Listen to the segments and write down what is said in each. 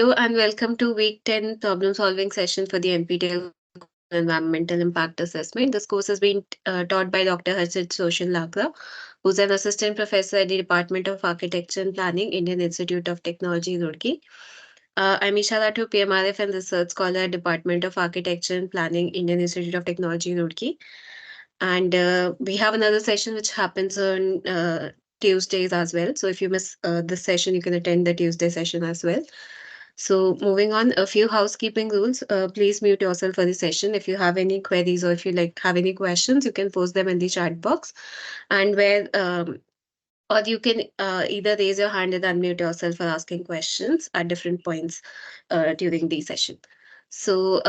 Hello and welcome to week 10 problem solving session for the NPTEL Environmental Impact Assessment. This course has been taught by Dr. Harshit Social Lakra, who's an assistant professor at the Department of Architecture and Planning, Indian Institute of Technology, Roorkee. I'm Isha Rathore, PMRF and Research Scholar at Department of Architecture and Planning, Indian Institute of Technology, Roorkee. And we have another session which happens on Tuesdays as well. So if you miss this session, you can attend the Tuesday session as well. So moving on, a few housekeeping rules. Please mute yourself for the session. If you have any queries or if you have any questions, you can post them in the chat box. And where or you can either raise your hand and unmute yourself for asking questions at different points during the session. So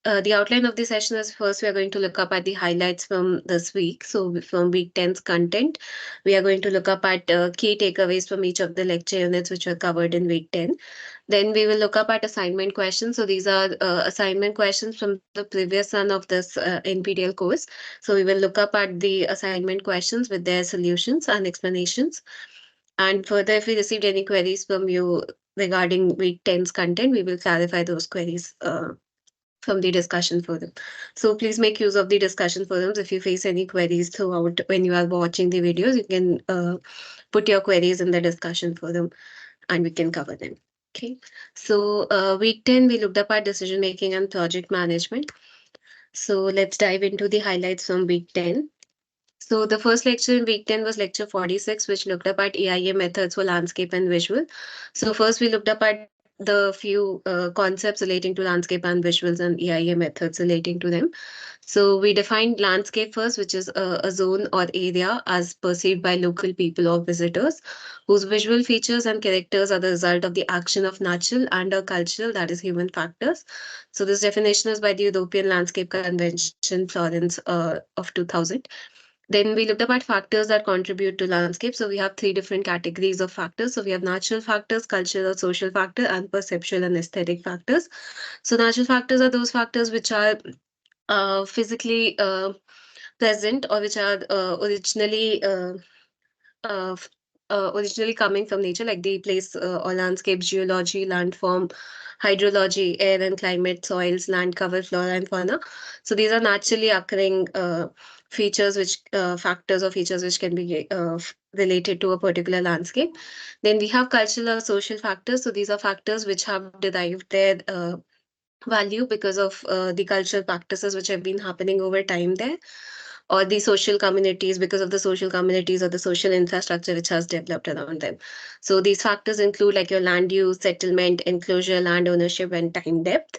the outline of the session is first we are going to look up at the highlights from this week. So from week 10's content, we are going to look up at key takeaways from each of the lecture units which were covered in week 10. Then we will look up at assignment questions. So these are assignment questions from the previous run of this NPTEL course. So we will look up at the assignment questions with their solutions and explanations. And further, if we received any queries from you regarding week 10's content, we will clarify those queries from the discussion forum. So please make use of the discussion forums. If you face any queries throughout when you are watching the videos, you can put your queries in the discussion forum and we can cover them. Okay, so week 10, we looked up at decision making and project management. So let's dive into the highlights from week 10. So the first lecture in week 10 was lecture 46, which looked up at AIA methods for landscape and visual. So first we looked up at the few concepts relating to landscape and visuals and AIA methods relating to them. So we defined landscape first, which is a zone or area as perceived by local people or visitors, whose visual features and characters are the result of the action of natural and or cultural, that is human factors. So this definition is by the European Landscape Convention, Florence of 2000. Then we looked up at factors that contribute to landscape. So we have three different categories of factors. So we have natural factors, cultural, social factor, and perceptual and aesthetic factors. So natural factors are those factors which are physically present or which are uh, originally coming from nature, like the place or landscape, geology, landform, hydrology, air and climate, soils, land cover, flora and fauna. So these are naturally occurring features, which factors or features which can be related to a particular landscape. Then we have cultural or social factors. So these are factors which have derived their value because of the cultural practices which have been happening over time there, or the social communities because of the social communities or the social infrastructure which has developed around them. So these factors include like your land use, settlement, enclosure, land ownership, and time depth.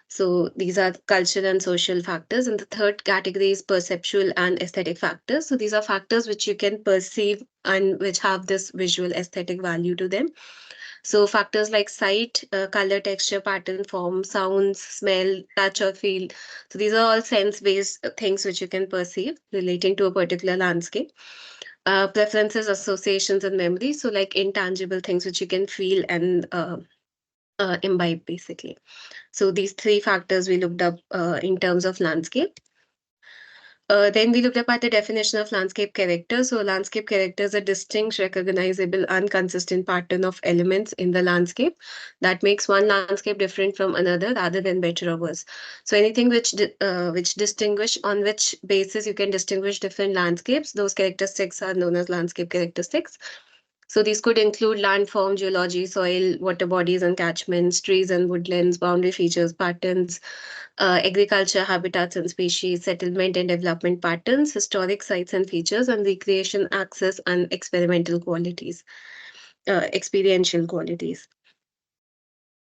So these are cultural and social factors. And the third category is perceptual and aesthetic factors. So these are factors which you can perceive and which have this visual aesthetic value to them. So factors like sight, color, texture, pattern, form, sounds, smell, touch or feel. So these are all sense-based things which you can perceive relating to a particular landscape. Preferences, associations, and memories. So like intangible things which you can feel and imbibe basically. So these three factors we looked up in terms of landscape. Then we looked up at the definition of landscape character. So landscape character is a distinct, recognizable, and consistent pattern of elements in the landscape that makes one landscape different from another rather than better or worse. So anything which distinguish, on which basis you can distinguish different landscapes, those characteristics are known as landscape characteristics. So these could include landform, geology, soil, water bodies and catchments, trees and woodlands, boundary features, patterns, agriculture, habitats and species, settlement and development patterns, historic sites and features, and recreation, access, and experiential qualities.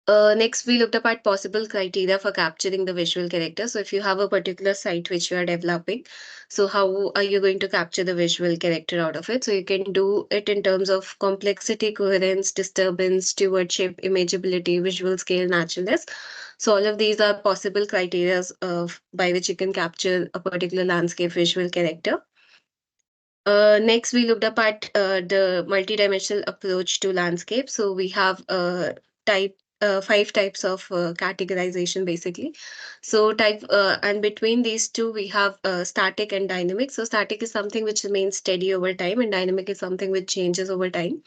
Next, we looked up at possible criteria for capturing the visual character. So if you have a particular site which you are developing, so how are you going to capture the visual character out of it? So you can do it in terms of complexity, coherence, disturbance, stewardship, imageability, visual scale, naturalness. So all of these are possible criteria by which you can capture a particular landscape visual character. Next, we looked up at the multidimensional approach to landscape. So we have type 5 types of categorization basically. So and between these two we have static and dynamic. So static is something which remains steady over time and dynamic is something which changes over time.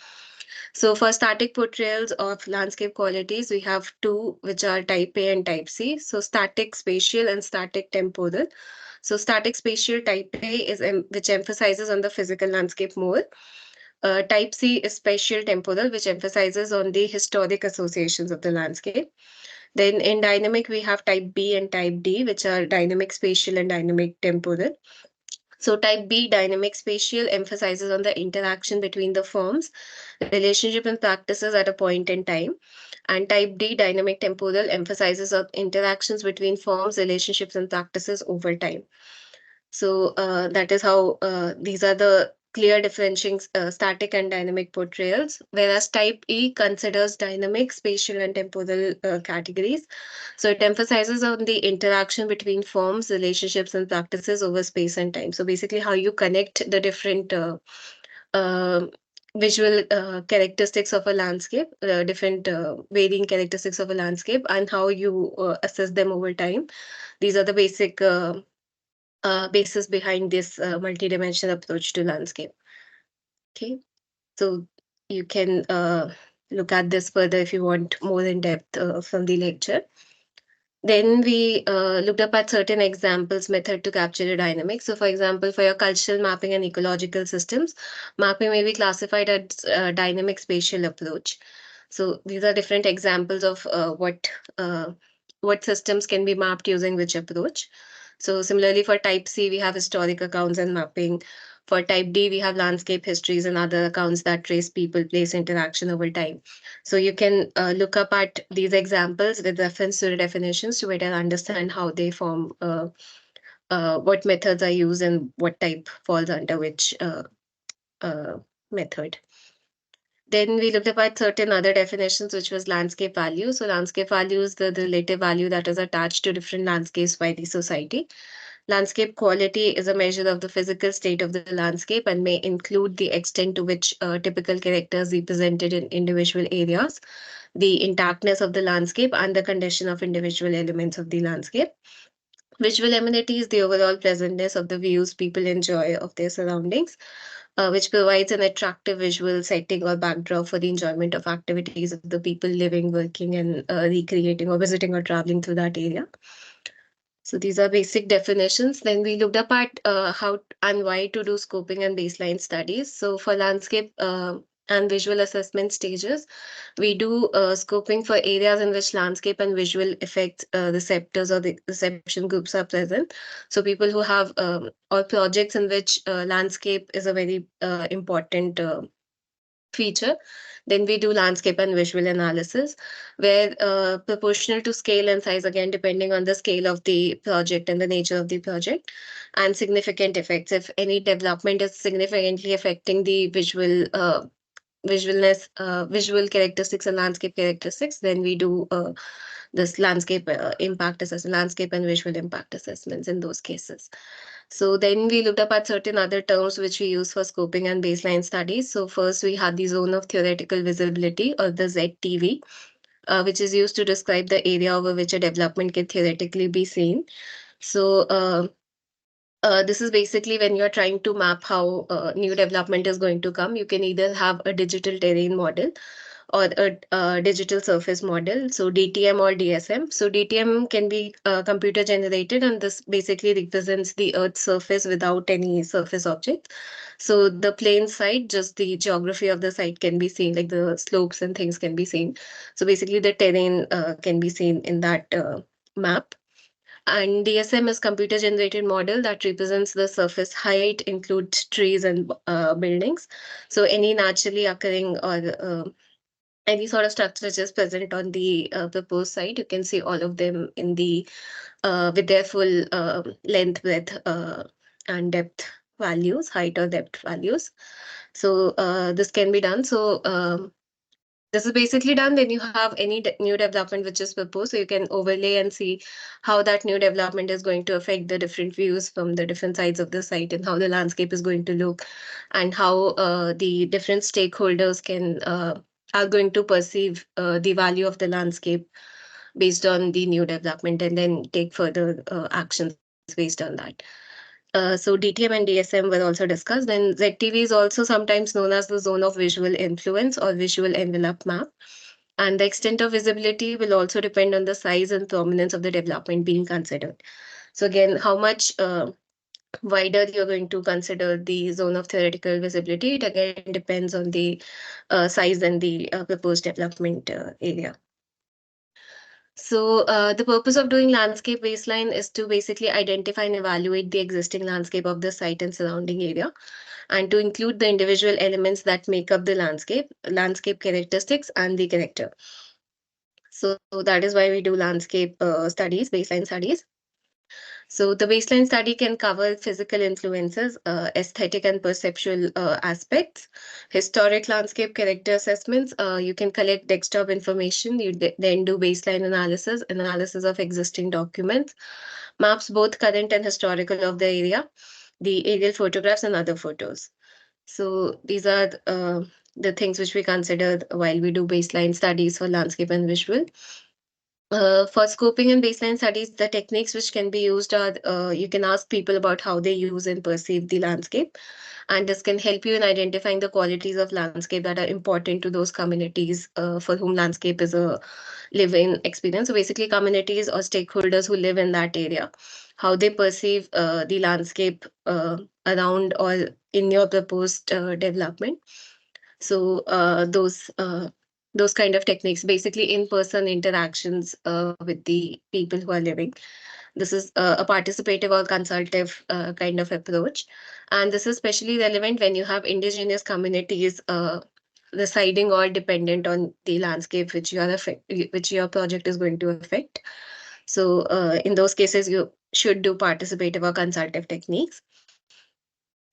So for static portrayals of landscape qualities, we have two, which are type A and type C. So static spatial and static temporal. So static spatial type A is which emphasizes on the physical landscape more. Type C is spatial temporal, which emphasizes on the historic associations of the landscape. Then in dynamic, we have type B and type D, which are dynamic spatial and dynamic temporal. So type B, dynamic spatial, emphasizes on the interaction between the forms, relationship and practices at a point in time. And type D, dynamic temporal, emphasizes on interactions between forms, relationships and practices over time. So that is how these are the clear differentiating static and dynamic portrayals, whereas type E considers dynamic, spatial, and temporal categories. So it emphasizes on the interaction between forms, relationships, and practices over space and time. So basically, how you connect the different uh, visual characteristics of a landscape, different varying characteristics of a landscape, and how you assess them over time. These are the basic basis behind this multidimensional approach to landscape. Okay, so you can look at this further if you want more in depth from the lecture. Then we looked up at certain examples method to capture the dynamics. So for example, for your cultural mapping and ecological systems, mapping may be classified as a dynamic spatial approach. So these are different examples of what systems can be mapped using which approach. So similarly for type C, we have historic accounts and mapping. For type D, we have landscape histories and other accounts that trace people, place, interaction over time. So you can look up at these examples with reference to the definitions to better understand how they form, what methods are used and what type falls under which uh, method. Then we looked up at certain other definitions, which was landscape value. So landscape value is the relative value that is attached to different landscapes by the society. Landscape quality is a measure of the physical state of the landscape and may include the extent to which typical characters represented in individual areas, the intactness of the landscape, and the condition of individual elements of the landscape. Visual amenity is the overall pleasantness of the views people enjoy of their surroundings, which provides an attractive visual setting or backdrop for the enjoyment of activities of the people living, working, and recreating or visiting or traveling through that area. So these are basic definitions. Then we looked up at how and why to do scoping and baseline studies. So for landscape and visual assessment stages, we do scoping for areas in which landscape and visual effects receptors or the reception groups are present. So people who have or projects in which landscape is a very important feature. Then we do landscape and visual analysis, where proportional to scale and size, again, depending on the scale of the project and the nature of the project, and significant effects. If any development is significantly affecting the visual characteristics and landscape characteristics, then we do this landscape impact assessment, landscape and visual impact assessments in those cases. So then we looked up at certain other terms which we use for scoping and baseline studies. So first we had the zone of theoretical visibility, or the ZTV, which is used to describe the area over which a development can theoretically be seen. So this is basically when you're trying to map how new development is going to come. You can either have a digital terrain model or a digital surface model, so DTM or DSM. So DTM can be computer generated, and this basically represents the Earth's surface without any surface object. So the plain site, just the geography of the site can be seen, like the slopes and things can be seen. So basically, the terrain can be seen in that map. And DSM is computer generated model that represents the surface height, includes trees and buildings. So any naturally occurring or any sort of structure which is present on the proposed site, you can see all of them in the with their full length, breadth, and depth values, height or depth values. So this can be done. So this is basically done when you have any new development which is proposed, so you can overlay and see how that new development is going to affect the different views from the different sides of the site, and how the landscape is going to look, and how the different stakeholders can are going to perceive the value of the landscape based on the new development, and then take further actions based on that. So DTM and DSM were also discussed. Then ZTV is also sometimes known as the zone of visual influence or visual envelope map. And the extent of visibility will also depend on the size and prominence of the development being considered. So again, how much wider you're going to consider the zone of theoretical visibility, it again depends on the size and the proposed development area. So the purpose of doing landscape baseline is to basically identify and evaluate the existing landscape of the site and surrounding area, and to include the individual elements that make up the landscape characteristics and the character. So that is why we do landscape studies, baseline studies. So the baseline study can cover physical influences, aesthetic and perceptual aspects, historic landscape character assessments. You can collect desktop information. You then do baseline analysis of existing documents, maps both current and historical of the area, the aerial photographs and other photos. So these are the things which we consider while we do baseline studies for landscape and visual. For scoping and baseline studies, the techniques which can be used are you can ask people about how they use and perceive the landscape. And this can help you in identifying the qualities of landscape that are important to those communities for whom landscape is a live-in experience. So basically, communities or stakeholders who live in that area, how they perceive the landscape around or in your proposed development. So those kind of techniques, basically in-person interactions with the people who are living. This is a participative or consultative kind of approach, and this is especially relevant when you have indigenous communities residing or dependent on the landscape which your project is going to affect. So in those cases, you should do participative or consultative techniques.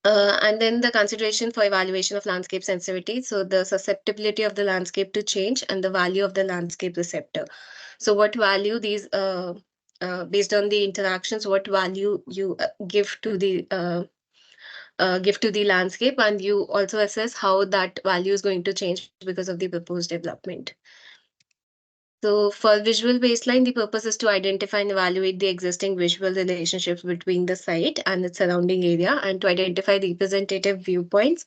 And then the consideration for evaluation of landscape sensitivity. So the susceptibility of the landscape to change and the value of the landscape receptor. So what value these, based on the interactions, what value you give to the landscape, and you also assess how that value is going to change because of the proposed development. So for visual baseline, the purpose is to identify and evaluate the existing visual relationships between the site and its surrounding area, and to identify representative viewpoints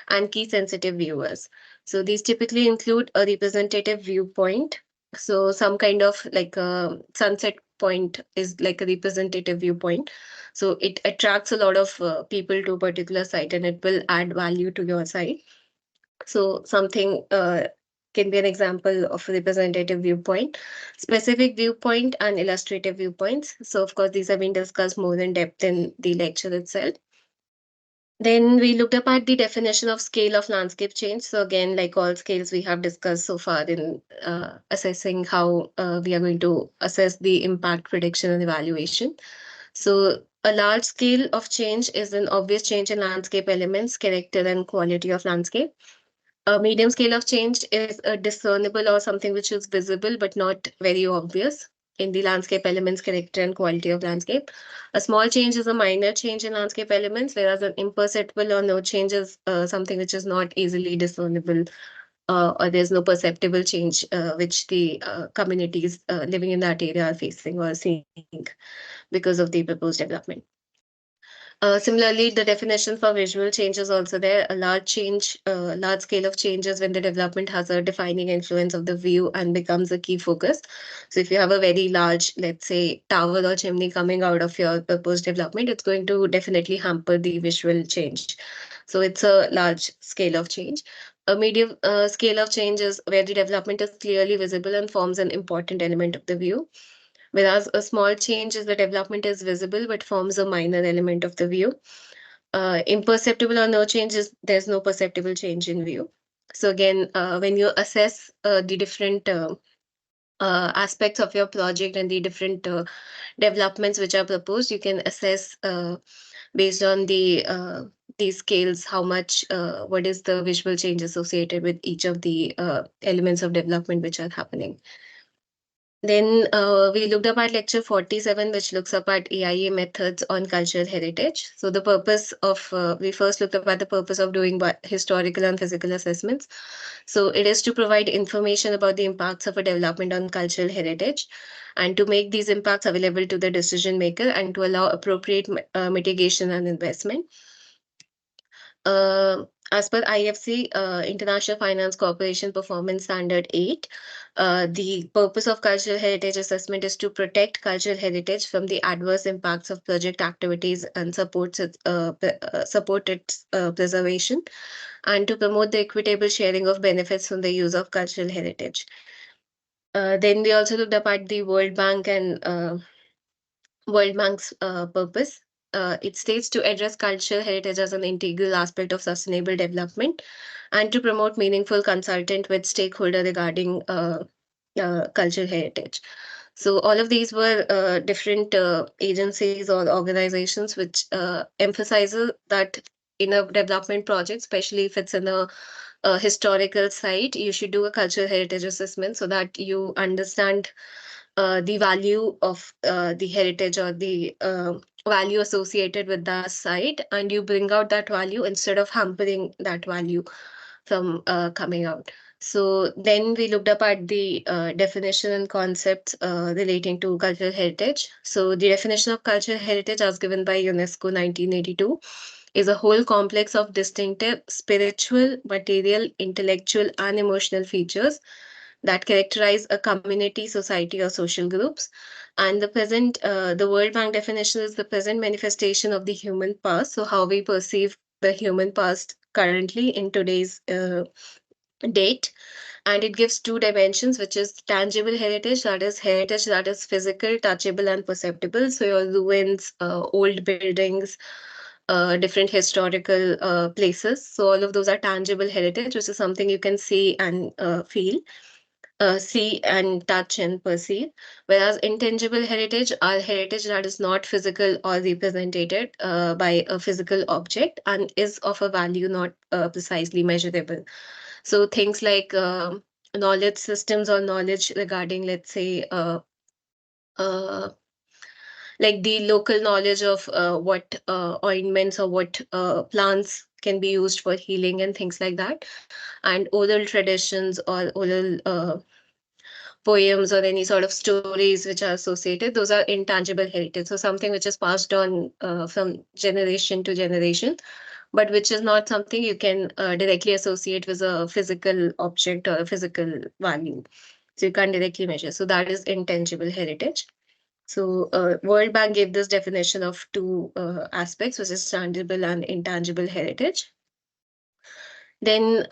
and key sensitive viewers. So these typically include a representative viewpoint. So some kind of like a sunset point is like a representative viewpoint. So it attracts a lot of people to a particular site, and it will add value to your site. So something can be an example of a representative viewpoint, specific viewpoint, and illustrative viewpoints. So of course, these have been discussed more in depth in the lecture itself. Then we looked up at the definition of scale of landscape change. So again, like all scales we have discussed so far in assessing how we are going to assess the impact prediction and evaluation. So a large scale of change is an obvious change in landscape elements, character, and quality of landscape. A medium scale of change is a discernible or something which is visible but not very obvious in the landscape elements, character, and quality of landscape. A small change is a minor change in landscape elements, whereas an imperceptible or no change is something which is not easily discernible, or there's no perceptible change which the communities living in that area are facing or seeing because of the proposed development. Similarly, the definition for visual change is also there. A large scale of changes when the development has a defining influence of the view and becomes a key focus. So if you have a very large, let's say, tower or chimney coming out of your proposed development, it's going to definitely hamper the visual change. So it's a large scale of change. A medium scale of change is where the development is clearly visible and forms an important element of the view. Whereas a small change is the development is visible but forms a minor element of the view. Imperceptible or no change is there's no perceptible change in view. So again, when you assess the different aspects of your project and the different developments which are proposed, you can assess based on these scales how much what is the visual change associated with each of the elements of development which are happening. Then we looked up at lecture 47, which looks up at AIA methods on cultural heritage. So the purpose of, we first looked up at the purpose of doing historical and physical assessments. So it is to provide information about the impacts of a development on cultural heritage and to make these impacts available to the decision maker and to allow appropriate mitigation and investment. As per IFC, International Finance Corporation Performance Standard 8, the purpose of cultural heritage assessment is to protect cultural heritage from the adverse impacts of project activities and support its preservation, and to promote the equitable sharing of benefits from the use of cultural heritage. Then we also looked up at the World Bank's purpose. It states to address cultural heritage as an integral aspect of sustainable development and to promote meaningful consultant with stakeholder regarding cultural heritage. So all of these were different agencies or organizations which emphasizes that in a development project, especially if it's in a historical site, you should do a cultural heritage assessment so that you understand the value of the heritage or the value associated with that site, and you bring out that value instead of hampering that value from coming out. So then we looked up at the definition and concepts relating to cultural heritage. So the definition of cultural heritage as given by UNESCO 1982 is a whole complex of distinctive spiritual, material, intellectual, and emotional features that characterize a community, society, or social groups. And the World Bank definition is the present manifestation of the human past. So, how we perceive the human past currently in today's date. And it gives two dimensions, which is tangible heritage that is physical, touchable, and perceptible. So, your ruins, old buildings, different historical places. So, all of those are tangible heritage, which is something you can see and feel, see and touch and perceive. Whereas intangible heritage are heritage that is not physical or represented by a physical object and is of a value not precisely measurable. So things like knowledge systems or knowledge regarding, let's say, uh, like the local knowledge of what ointments or what plants can be used for healing and things like that, and oral traditions or oral poems or any sort of stories which are associated, those are intangible heritage. So something which is passed on from generation to generation, but which is not something you can directly associate with a physical object or a physical value. So you can't directly measure. So that is intangible heritage. So World Bank gave this definition of two aspects, which is tangible and intangible heritage. Then,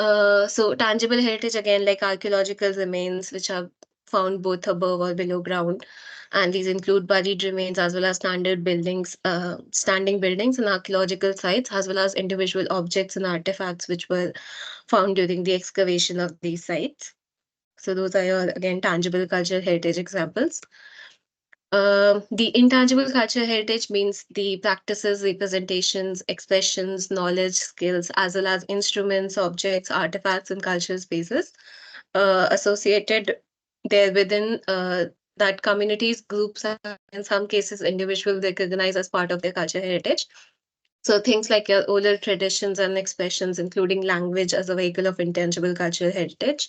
so tangible heritage again, like archaeological remains, which are found both above or below ground, and these include buried remains as well as standing buildings and archaeological sites, as well as individual objects and artifacts which were found during the excavation of these sites. So those are your again tangible cultural heritage examples. The intangible cultural heritage means the practices, representations, expressions, knowledge, skills, as well as instruments, objects, artifacts, and cultural spaces associated there within that communities, groups, and in some cases, individuals recognize as part of their cultural heritage. So things like your oral traditions and expressions, including language as a vehicle of intangible cultural heritage,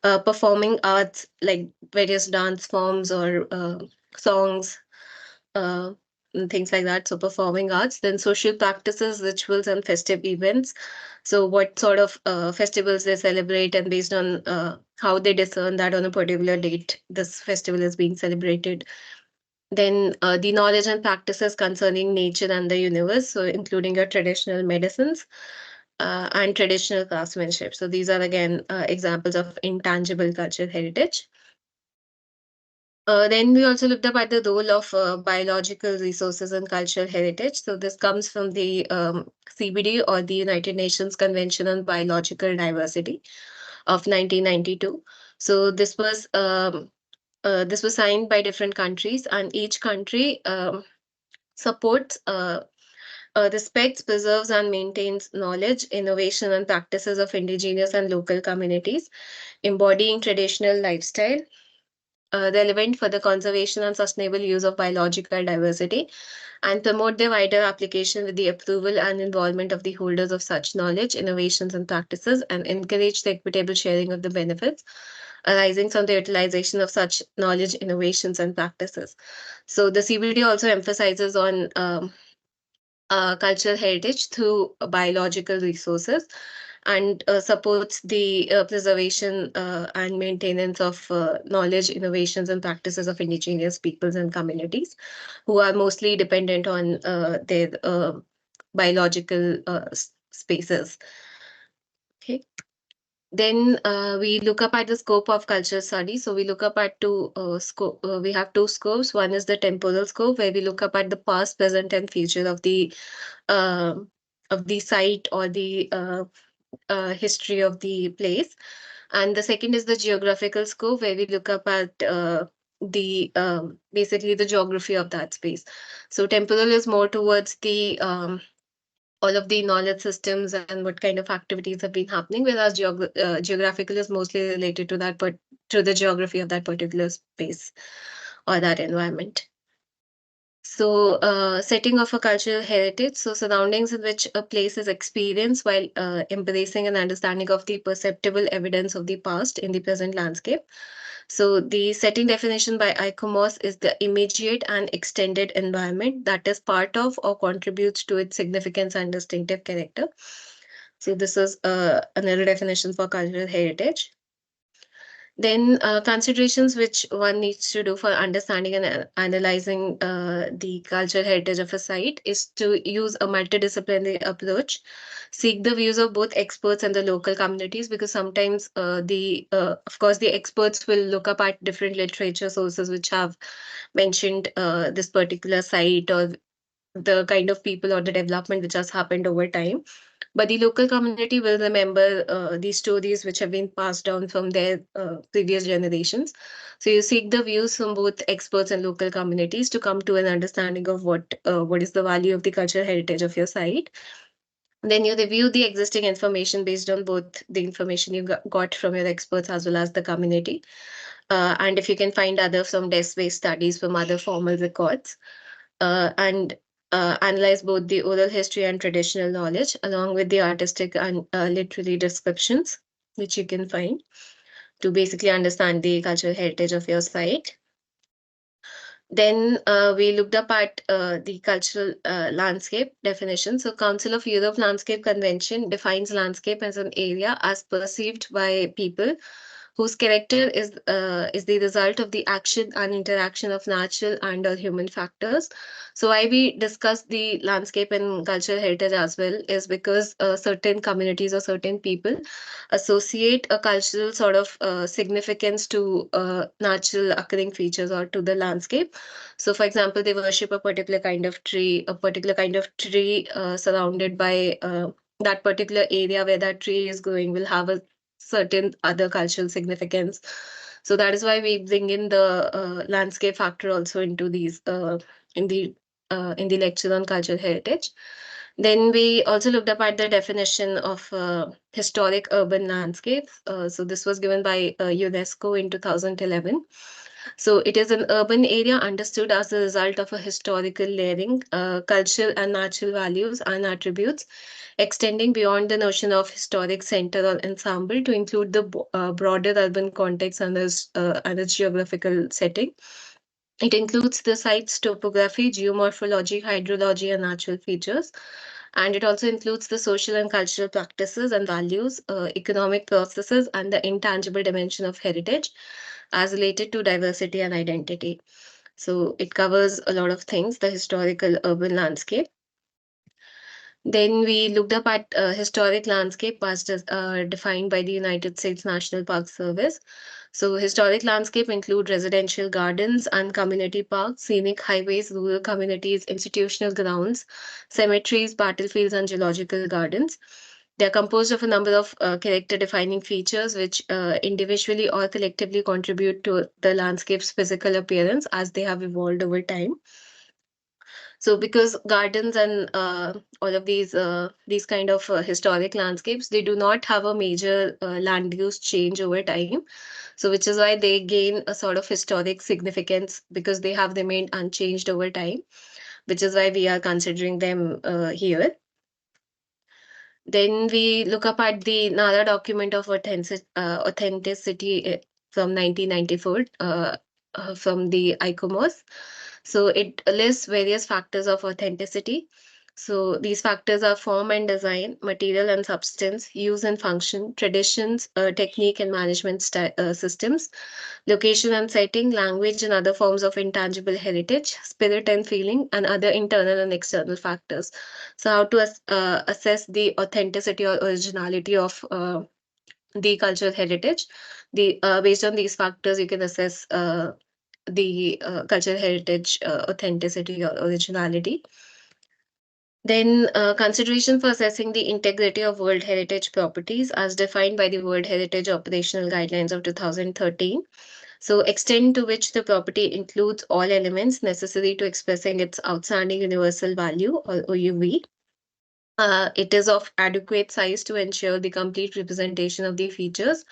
performing arts like various dance forms or songs, uh, and things like that. So performing arts, then social practices, rituals, and festive events. So what sort of festivals they celebrate, and based on how they discern that on a particular date this festival is being celebrated. Then the knowledge and practices concerning nature and the universe, so including your traditional medicines and traditional craftsmanship. So these are again examples of intangible cultural heritage. Then we also looked up at the role of biological resources and cultural heritage. So this comes from the CBD, or the United Nations Convention on Biological Diversity of 1992. So this was signed by different countries, and each country supports, respects, preserves, and maintains knowledge, innovation, and practices of indigenous and local communities, embodying traditional lifestyle relevant for the conservation and sustainable use of biological diversity, and promote their wider application with the approval and involvement of the holders of such knowledge, innovations, and practices, and encourage the equitable sharing of the benefits arising from the utilization of such knowledge, innovations, and practices. So the CBD also emphasizes on cultural heritage through biological resources and supports the preservation and maintenance of knowledge, innovations, and practices of indigenous peoples and communities who are mostly dependent on their biological spaces. Okay. Then we look up at the scope of cultural study. So we look up at two scope. We have two scopes. One is the temporal scope, where we look up at the past, present, and future uh, of the site or the history of the place. And the second is the geographical scope, where we look up at the basically the geography of that space. So temporal is more towards the all of the knowledge systems and what kind of activities have been happening, whereas geographical is mostly related to that, but to the geography of that particular space or that environment. So, setting of a cultural heritage, so surroundings in which a place is experienced while embracing an understanding of the perceptible evidence of the past in the present landscape. So, the setting definition by ICOMOS is the immediate and extended environment that is part of or contributes to its significance and distinctive character. So, this is another definition for cultural heritage. Then considerations which one needs to do for understanding and analyzing the cultural heritage of a site is to use a multidisciplinary approach, seek the views of both experts and the local communities, because sometimes the of course the experts will look up at different literature sources which have mentioned this particular site or the kind of people or the development which has happened over time, but the local community will remember these stories which have been passed down from their previous generations. So you seek the views from both experts and local communities to come to an understanding of what is the value of the cultural heritage of your site. Then you review the existing information based on both the information you got from your experts as well as the community. And if you can find other some desk-based studies from other formal records, and analyze both the oral history and traditional knowledge, along with the artistic and literary descriptions, which you can find to basically understand the cultural heritage of your site. Then we looked up at the cultural landscape definition. So, Council of Europe Landscape Convention defines landscape as an area as perceived by people whose character is the result of the action and interaction of natural and or human factors. So why we discuss the landscape and cultural heritage as well is because certain communities or certain people associate a cultural sort of significance to natural occurring features or to the landscape. So for example, they worship a particular kind of tree, surrounded by that particular area where that tree is growing will have a certain other cultural significance. So that is why we bring in the landscape factor also into these in the in the lecture on cultural heritage. Then we also looked up at the definition of historic urban landscapes. So this was given by UNESCO in 2011. So it is an urban area understood as a result of a historical layering, cultural and natural values and attributes, extending beyond the notion of historic center or ensemble to include the broader urban context and its geographical setting. It includes the site's topography, geomorphology, hydrology, and natural features. And it also includes the social and cultural practices and values, economic processes, and the intangible dimension of heritage as related to diversity and identity. So it covers a lot of things, the historical urban landscape. Then we looked up at historic landscape as defined by the United States National Park Service. So historic landscape include residential gardens and community parks, scenic highways, rural communities, institutional grounds, cemeteries, battlefields, and geological gardens. They are composed of a number of character-defining features which individually or collectively contribute to the landscape's physical appearance as they have evolved over time. So because gardens and all of these kind of historic landscapes, they do not have a major land use change over time. So which is why they gain a sort of historic significance because they have remained unchanged over time, which is why we are considering them here. Then we look up at the NARA document of authenticity from 1994 from the ICOMOS. So it lists various factors of authenticity. So these factors are form and design, material and substance, use and function, traditions, technique and management systems, location and setting, language and other forms of intangible heritage, spirit and feeling, and other internal and external factors. So, how to assess the authenticity or originality of the cultural heritage? The based on these factors, you can assess the cultural heritage authenticity or originality. Then, consideration for assessing the integrity of World Heritage properties as defined by the World Heritage Operational Guidelines of 2013. So, extent to which the property includes all elements necessary to expressing its outstanding universal value or OUV. It is of adequate size to ensure the complete representation of the features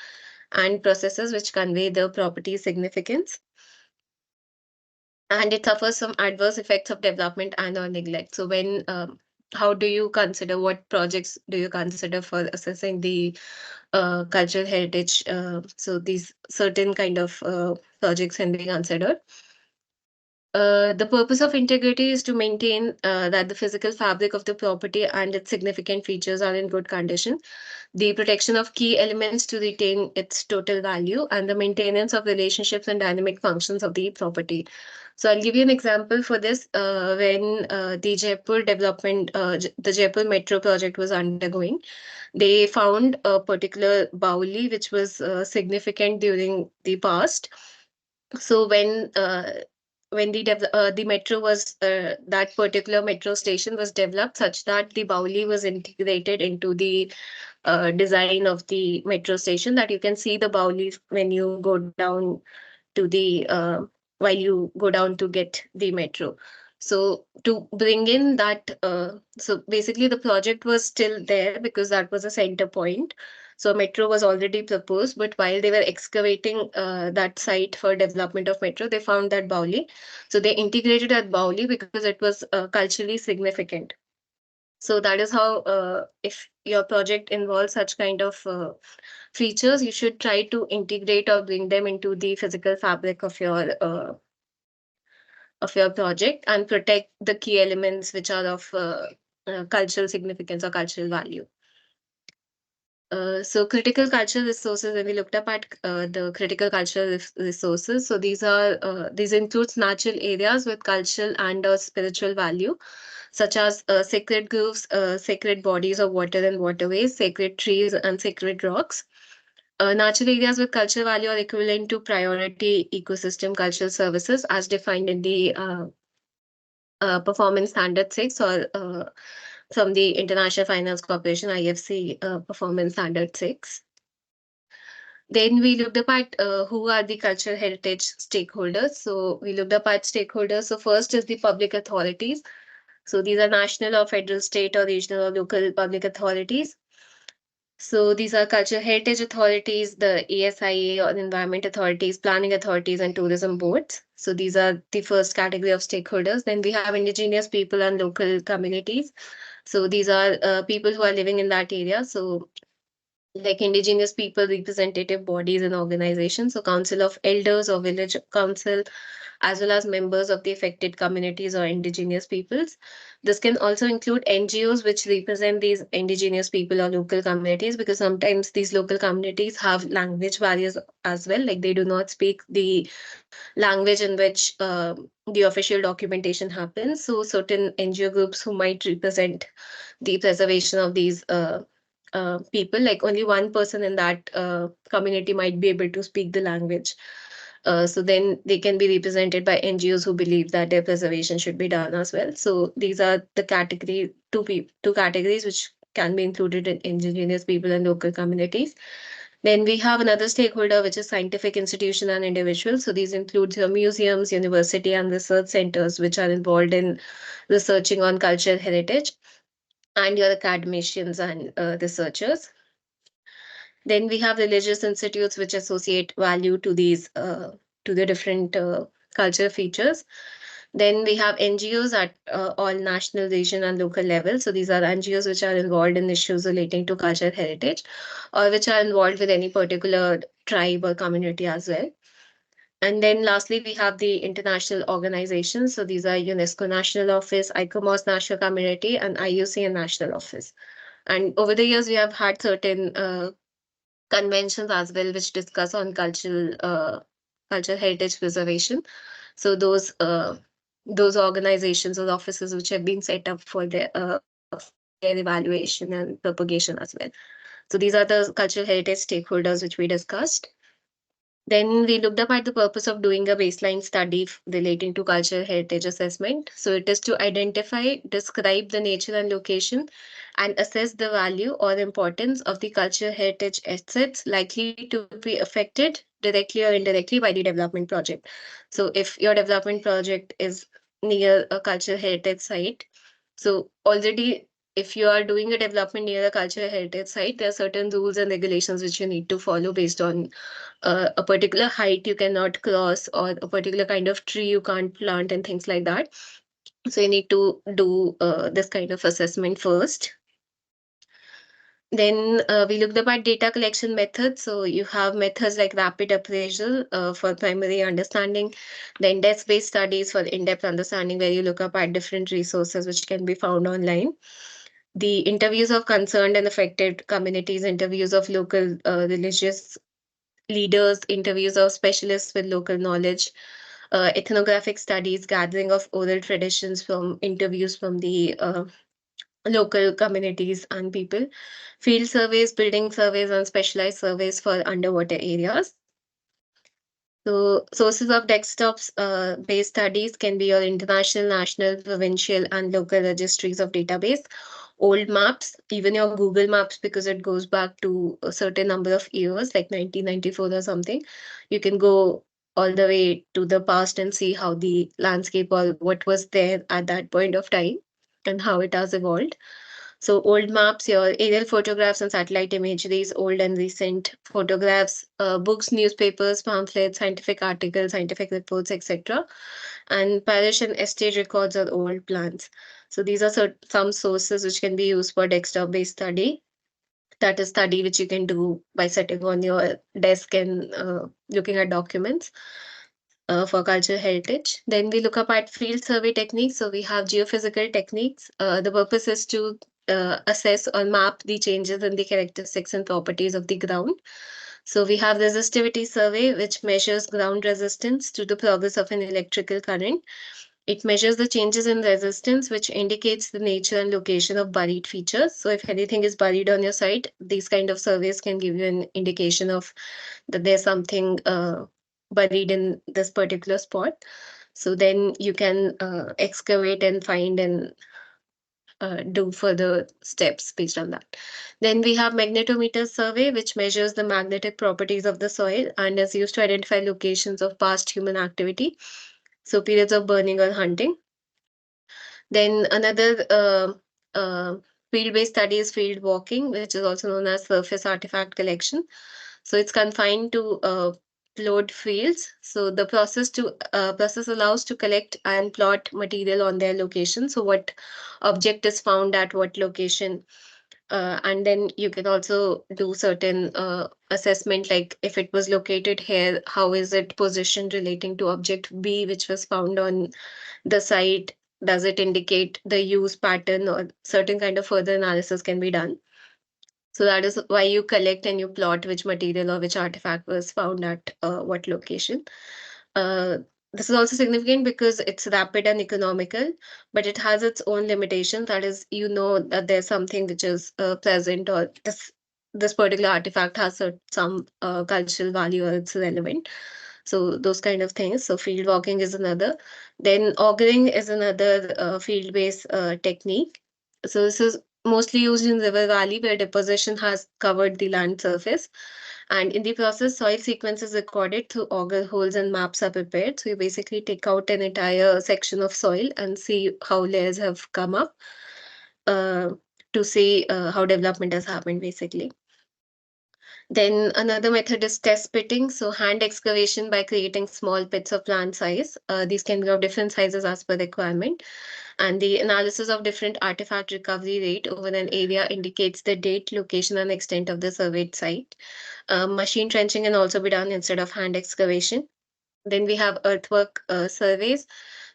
and processes which convey the property's significance. And it suffers from adverse effects of development and or neglect. So when how do you consider, what projects do you consider for assessing the cultural heritage? So these certain kind of projects can be considered. The purpose of integrity is to maintain that the physical fabric of the property and its significant features are in good condition, the protection of key elements to retain its total value, and the maintenance of relationships and dynamic functions of the property. So I'll give you an example for this. When the Jaipur development, the Jaipur metro project was undergoing, they found a particular Bauli which was significant during the past. So when the metro was that particular metro station was developed such that the Bauli was integrated into the design of the metro station, that you can see the Bauli when you go down to the while you go down to get the metro. So to bring in that, so basically the project was still there because that was a center point. So metro was already proposed, but while they were excavating that site for development of metro, they found that Bauli. So they integrated that Bauli because it was culturally significant. So that is how, if your project involves such kind of features, you should try to integrate or bring them into the physical fabric of your project and protect the key elements which are of cultural significance or cultural value. So critical cultural resources, when we looked up at the critical cultural resources, so these includes natural areas with cultural and or spiritual value, such as sacred groves, sacred bodies of water and waterways, sacred trees and sacred rocks. Natural areas with cultural value are equivalent to priority ecosystem cultural services as defined in the Performance Standard 6 or from the International Finance Corporation IFC Performance Standard 6. Then we looked up at who are the cultural heritage stakeholders. So we looked up at stakeholders. So first is the public authorities. So these are national or federal, state or regional or local public authorities. So these are cultural heritage authorities, the ASIA or environment authorities, planning authorities, and tourism boards. So these are the first category of stakeholders. Then we have indigenous people and local communities. So these are people who are living in that area. So like indigenous people representative bodies and organizations. So council of elders or village council, as well as members of the affected communities or indigenous peoples. This can also include NGOs which represent these indigenous people or local communities, because sometimes these local communities have language barriers as well, like they do not speak the language in which the official documentation happens. So certain NGO groups who might represent the preservation of these people, like only one person in that community might be able to speak the language. So then they can be represented by NGOs who believe that their preservation should be done as well. So these are the two categories which can be included in indigenous people and local communities. Then we have another stakeholder, which is scientific institution and individuals. So these include your museums, university, and research centers, which are involved in researching on cultural heritage, and your academicians and researchers. Then we have religious institutes which associate value to these to the different culture features. Then we have NGOs at all national, region, and local levels. So these are NGOs which are involved in issues relating to cultural heritage, or which are involved with any particular tribe or community as well. And then lastly, we have the international organizations. So these are UNESCO National Office, ICOMOS National Community, and IUCN National Office. And over the years, we have had certain conventions as well, which discuss on cultural heritage preservation. So those organizations or offices which have been set up for their evaluation and propagation as well. So these are the cultural heritage stakeholders which we discussed. Then we looked up at the purpose of doing a baseline study relating to cultural heritage assessment. So it is to identify, describe the nature and location, and assess the value or importance of the cultural heritage assets likely to be affected directly or indirectly by the development project. So if your development project is near a cultural heritage site, so already if you are doing a development near a cultural heritage site, there are certain rules and regulations which you need to follow based on a particular height you cannot cross, or a particular kind of tree you can't plant, and things like that. So you need to do this kind of assessment first. Then we looked up at data collection methods. So you have methods like rapid appraisal for primary understanding, then desk-based studies for in-depth understanding, where you look up at different resources which can be found online. The interviews of concerned and affected communities, interviews of local religious leaders, interviews of specialists with local knowledge, ethnographic studies, gathering of oral traditions from interviews from the local communities and people, field surveys, building surveys, and specialized surveys for underwater areas. So sources of desktops based studies can be your international, national, provincial, and local registries of database, old maps, even your Google Maps, because it goes back to a certain number of years, like 1994 or something. You can go all the way to the past and see how the landscape or what was there at that point of time and how it has evolved. So old maps, your aerial photographs and satellite imageries, old and recent photographs, books, newspapers, pamphlets, scientific articles, scientific reports, etc. And parish and estate records or old plans. So these are some sources which can be used for desktop-based study. That is study which you can do by sitting on your desk and looking at documents for cultural heritage. Then we look up at field survey techniques. So we have geophysical techniques. The purpose is to assess or map the changes in the characteristics and properties of the ground. So we have resistivity survey, which measures ground resistance to the progress of an electrical current. It measures the changes in resistance, which indicates the nature and location of buried features. So if anything is buried on your site, these kind of surveys can give you an indication of that there's something buried in this particular spot. So then you can excavate and find and do further steps based on that. Then we have magnetometer survey, which measures the magnetic properties of the soil and is used to identify locations of past human activity, so periods of burning or hunting. Then another field-based study is field walking, which is also known as surface artifact collection. So it's confined to plot fields. So the process allows to collect and plot material on their location. So what object is found at what location, and then you can also do certain assessment, like if it was located here, how is it positioned relating to object B, which was found on the site? Does it indicate the use pattern, or certain kind of further analysis can be done? So that is why you collect and you plot which material or which artifact was found at what location. Uh, this is also significant because it's rapid and economical, but it has its own limitations. That is, you know that there's something which is present, or this particular artifact has some cultural value, or it's relevant. So those kind of things. So field walking is another. Then augering is another field-based technique. So this is mostly used in river valley where deposition has covered the land surface. And in the process, soil sequence is recorded through auger holes and maps are prepared. So you basically take out an entire section of soil and see how layers have come up uh, to see how development has happened, basically. Then another method is test pitting. So hand excavation by creating small pits of plant size. These can be of different sizes as per requirement. And the analysis of different artifact recovery rate over an area indicates the date, location, and extent of the surveyed site. Machine trenching can also be done instead of hand excavation. Then we have earthwork surveys.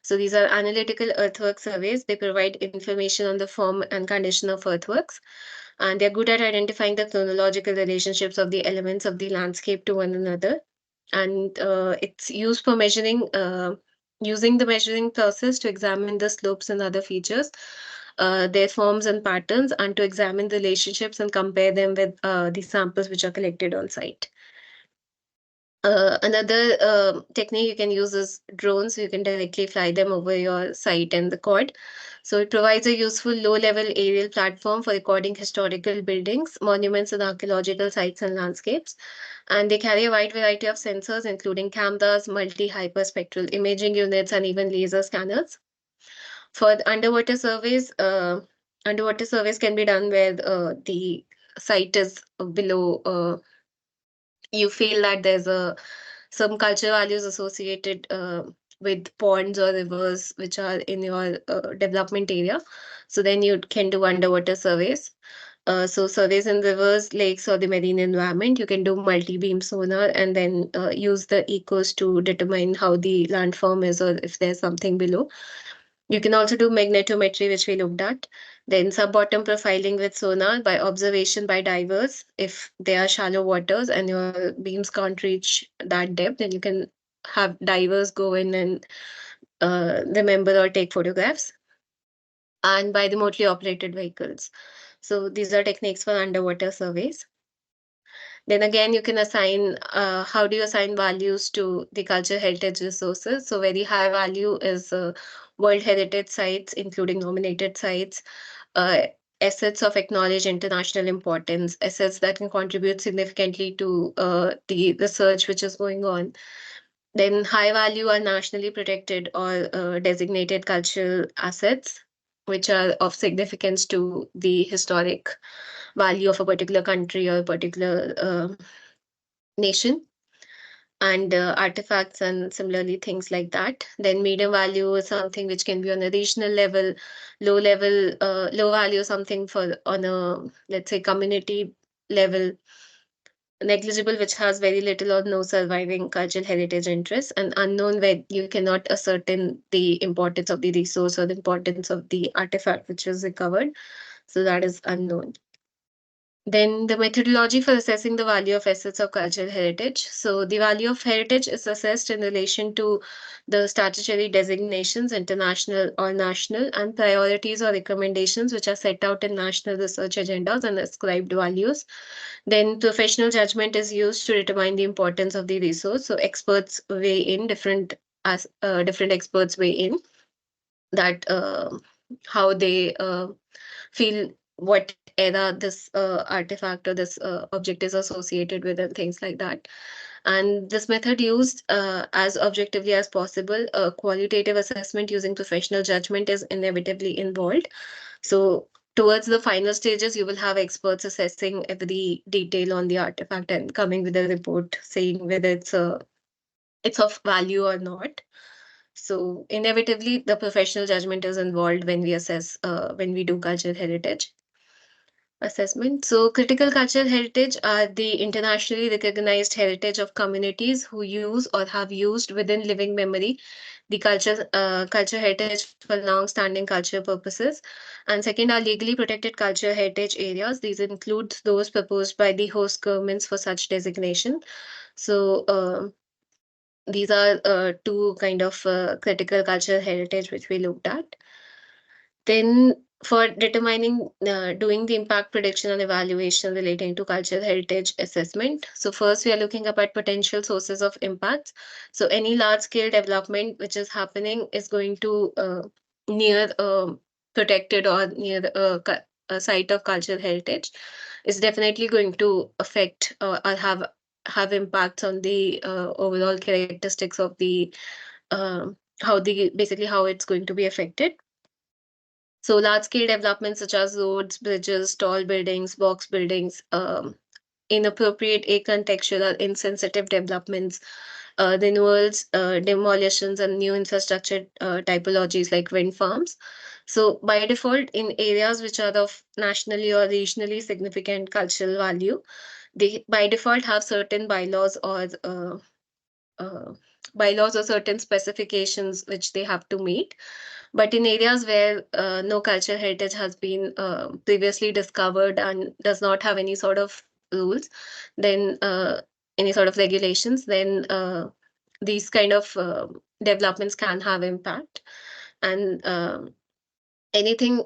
So these are analytical earthwork surveys. They provide information on the form and condition of earthworks, and they're good at identifying the chronological relationships of the elements of the landscape to one another. And it's used for measuring, using the measuring process to examine the slopes and other features, their forms and patterns, and to examine the relationships and compare them with the samples which are collected on site. Another technique you can use is drones. You can directly fly them over your site and record. So it provides a useful low-level aerial platform for recording historical buildings, monuments, and archaeological sites and landscapes. And they carry a wide variety of sensors, including cameras, multi-hyperspectral imaging units, and even laser scanners. For the underwater surveys can be done where the site is below. You feel that there's a some cultural values associated with ponds or rivers which are in your development area. So then you can do underwater surveys. So surveys in rivers, lakes, or the marine environment, you can do multi-beam sonar and then use the echoes to determine how the landform is or if there's something below. You can also do magnetometry, which we looked at. Then sub-bottom profiling with sonar by observation by divers. If they are shallow waters and your beams can't reach that depth, then you can have divers go in and remember or take photographs. And by remotely operated vehicles. So these are techniques for underwater surveys. Then again, you can assign, how do you assign values to the cultural heritage resources? So very high value is World Heritage Sites, including nominated sites, uh, assets of acknowledged international importance, assets that can contribute significantly to the research which is going on. Then high value are nationally protected or designated cultural assets, which are of significance to the historic value of a particular country or a particular nation, and artifacts and similarly things like that. Then medium value is something which can be on a regional level, low value is something for on a, let's say, community level, negligible which has very little or no surviving cultural heritage interests, and unknown where you cannot ascertain the importance of the resource or the importance of the artifact which was recovered. So that is unknown. Then the methodology for assessing the value of assets of cultural heritage. So the value of heritage is assessed in relation to the statutory designations, international or national, and priorities or recommendations which are set out in national research agendas and ascribed values. Then professional judgment is used to determine the importance of the resource. So experts weigh in, different experts weigh in that how they feel what era this artifact or this object is associated with and things like that. And this method used as objectively as possible. A qualitative assessment using professional judgment is inevitably involved. So towards the final stages, you will have experts assessing every detail on the artifact and coming with a report saying whether it's of value or not. So inevitably, the professional judgment is involved when we assess, when we do cultural heritage assessment. So critical cultural heritage are the internationally recognized heritage of communities who use or have used within living memory the culture heritage for long-standing cultural purposes. And second are legally protected cultural heritage areas. These include those proposed by the host governments for such designation. So these are two kind of critical cultural heritage which we looked at. Then for determining, doing the impact prediction and evaluation relating to cultural heritage assessment. So first we are looking up at potential sources of impacts. So any large scale development which is happening is going to near protected or near a site of cultural heritage is definitely going to affect or have impacts on the overall characteristics of the how the basically how it's going to be affected. So large scale developments such as roads, bridges, tall buildings, box buildings, inappropriate, acontextual, or insensitive developments, renewals, demolitions, and new infrastructure typologies like wind farms. So, by default, in areas which are of nationally or regionally significant cultural value, they by default have certain uh, bylaws or certain specifications which they have to meet. But in areas where no cultural heritage has been previously discovered and does not have any sort of rules, then any sort of regulations, then these kind of developments can have impact. And anything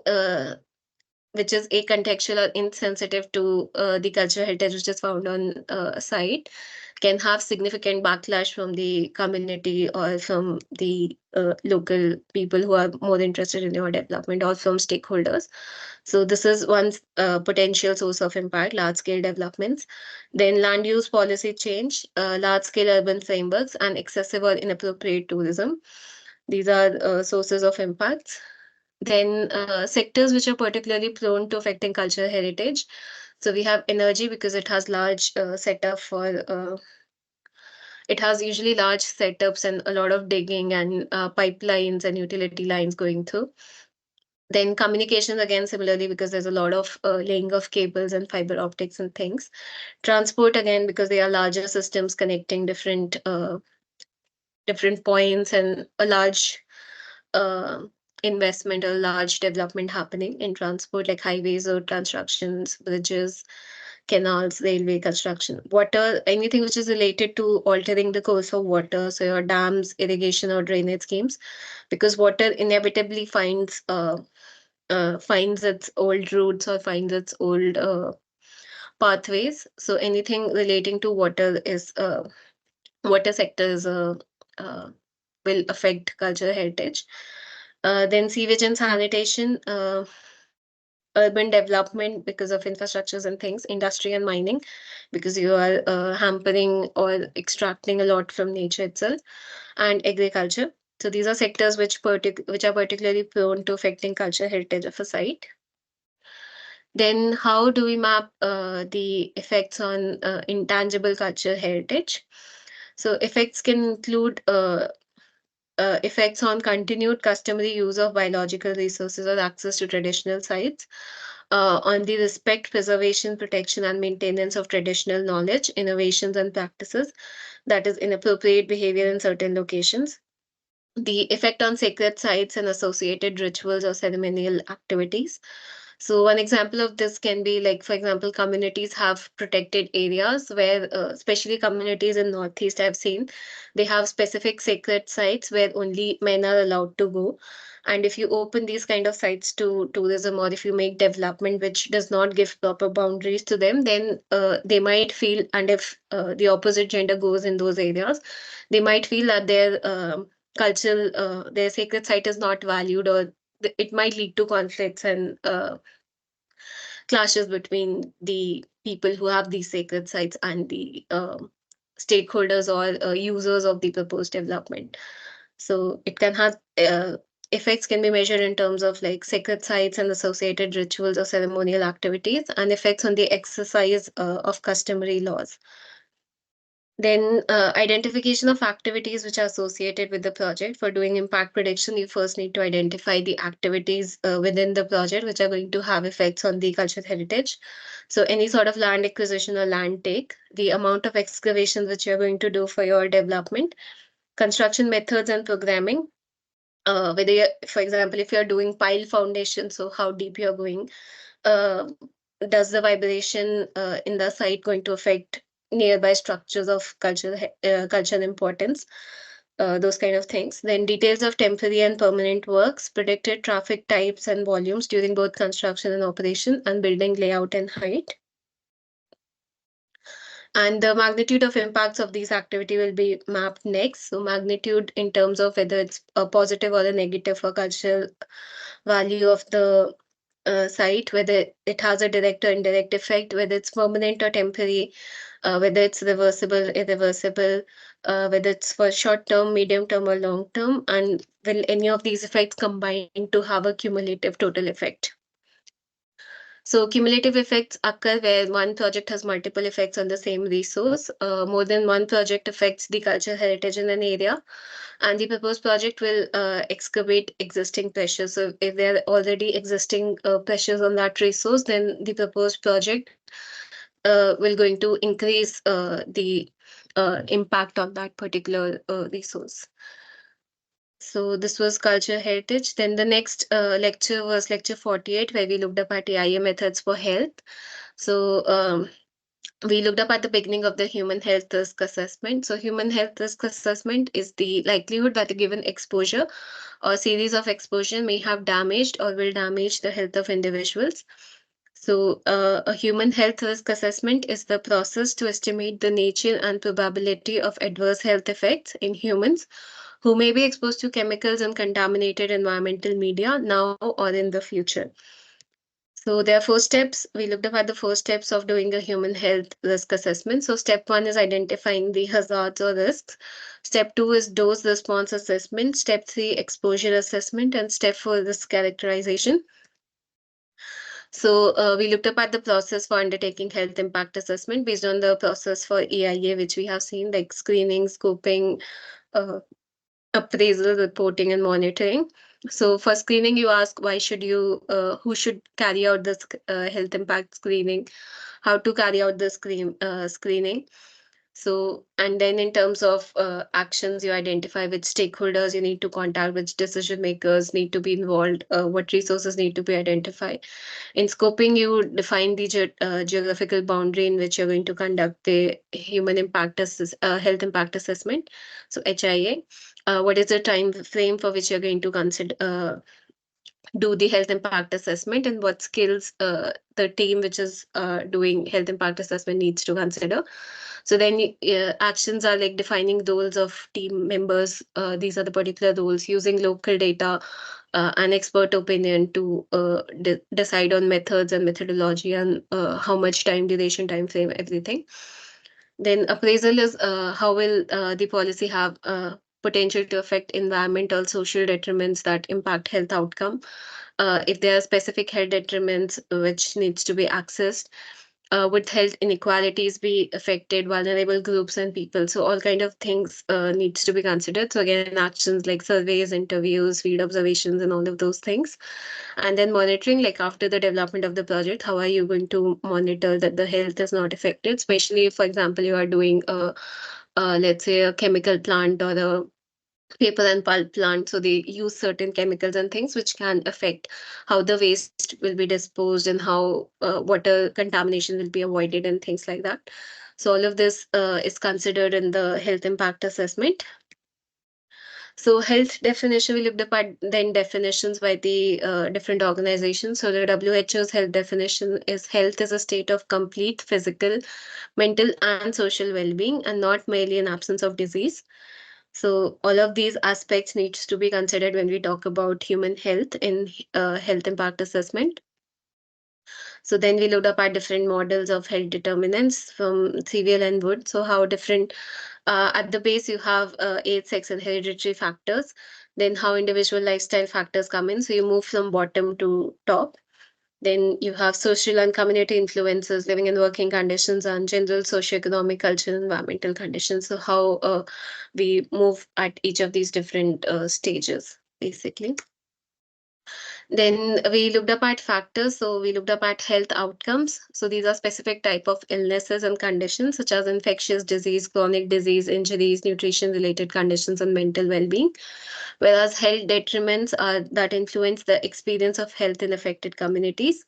which is acontextual or insensitive to the cultural heritage which is found on a site can have significant backlash from the community or from the local people who are more interested in your development or from stakeholders. So this is one potential source of impact, large scale developments. Then land use policy change, large scale urban frameworks, and excessive or inappropriate tourism. These are sources of impacts. Then sectors which are particularly prone to affecting cultural heritage. So we have energy because it has large setup for it has usually large setups and a lot of digging and pipelines and utility lines going through. Then communications again similarly because there's a lot of laying of cables and fiber optics and things. Transport again because they are larger systems connecting different points and a large uh, investment or large development happening in transport, like highways or constructions, bridges, canals, railway construction. Water, anything which is related to altering the course of water, so your dams, irrigation or drainage schemes, because water inevitably finds its old routes or finds its old pathways. So anything relating to water is water sector is uh, will affect cultural heritage. Then sewage and sanitation, urban development because of infrastructures and things, industry and mining because you are hampering or extracting a lot from nature itself, and agriculture. So these are sectors which are particularly prone to affecting cultural heritage of a site. Then how do we map the effects on intangible cultural heritage? So effects can include effects on continued customary use of biological resources or access to traditional sites, on the respect, preservation, protection, and maintenance of traditional knowledge, innovations, and practices, that is, inappropriate behavior in certain locations, the effect on sacred sites and associated rituals or ceremonial activities. So one example of this can be like, for example, communities have protected areas where, especially communities in Northeast, I've seen they have specific sacred sites where only men are allowed to go. And if you open these kind of sites to tourism, or if you make development which does not give proper boundaries to them, then they might feel, and if the opposite gender goes in those areas, they might feel that their sacred site is not valued, or it might lead to conflicts and clashes between the people who have these sacred sites and the stakeholders or users of the proposed development. So it can have effects can be measured in terms of like sacred sites and associated rituals or ceremonial activities, and effects on the exercise of customary laws. Then identification of activities which are associated with the project. For doing impact prediction, you first need to identify the activities within the project which are going to have effects on the cultural heritage. So any sort of land acquisition or land take, the amount of excavations which you're going to do for your development, construction methods and programming. Whether for example, if you're doing pile foundation, so how deep you're going, uh, does the vibration in the site going to affect nearby structures of cultural importance, those kind of things. Then details of temporary and permanent works, predicted traffic types and volumes during both construction and operation, and building layout and height. And the magnitude of impacts of these activity will be mapped next. So magnitude in terms of whether it's a positive or a negative for cultural value of the site, whether it has a direct or indirect effect, whether it's permanent or temporary, whether it's reversible, irreversible, whether it's for short term, medium term, or long term, and will any of these effects combine to have a cumulative total effect. So cumulative effects occur where one project has multiple effects on the same resource. More than one project affects the cultural heritage in an area, and the proposed project will excavate existing pressures. So if there are already existing pressures on that resource, then the proposed project will going to increase the impact on that particular resource. So this was culture heritage. Then the next lecture was lecture 48, where we looked up at AIA methods for health. So we looked up at the beginning of the human health risk assessment. So human health risk assessment is the likelihood that a given exposure or series of exposure may have damaged or will damage the health of individuals. So a human health risk assessment is the process to estimate the nature and probability of adverse health effects in humans who may be exposed to chemicals and contaminated environmental media now or in the future. So there are four steps. We looked up at the four steps of doing a human health risk assessment. So step one is identifying the hazards or risks. Step two is dose response assessment. Step three, exposure assessment. And step four, risk characterization. So we looked up at the process for undertaking health impact assessment based on the process for EIA, which we have seen, like screening, scoping, uh, appraisal, reporting, and monitoring. So for screening, you ask who should carry out this health impact screening, how to carry out the screening. So, and then in terms of actions, you identify which stakeholders you need to contact, which decision makers need to be involved, what resources need to be identified. In scoping, you define the geographical boundary in which you're going to conduct the health impact assessment, so HIA. What is the time frame for which you're going to consider do the health impact assessment, and what skills the team which is doing health impact assessment needs to consider. So then actions are like defining roles of team members. These are the particular roles, using local data and expert opinion to decide on methods and methodology, and how much time, duration, time frame, everything. Then appraisal is how will the policy have potential to affect environmental, social detriments that impact health outcome. If there are specific health detriments which needs to be accessed, would health inequalities be affected, vulnerable groups and people. So all kind of things needs to be considered. So again, actions like surveys, interviews, field observations, and all of those things. And then monitoring, like after the development of the project, how are you going to monitor that the health is not affected, especially if, for example, you are doing let's say a chemical plant or a paper and pulp plant. So they use certain chemicals and things which can affect how the waste will be disposed and how water contamination will be avoided and things like that. So all of this is considered in the health impact assessment. So health definition, we looked up at then definitions by the different organizations. So the WHO's health definition is health is a state of complete physical, mental, and social well-being, and not merely an absence of disease. So all of these aspects needs to be considered when we talk about human health in health impact assessment. So then we looked up at different models of health determinants from trivial and Wood. So how different at the base you have age, sex, and hereditary factors. Then how individual lifestyle factors come in. So you move from bottom to top. Then you have social and community influences, living and working conditions, and general socioeconomic, cultural, environmental conditions. So how we move at each of these different stages, basically. Then we looked up at factors. So we looked up at health outcomes. So these are specific type of illnesses and conditions such as infectious disease, chronic disease, injuries, nutrition related conditions, and mental well-being. Whereas health detriments are that influence the experience of health in affected communities.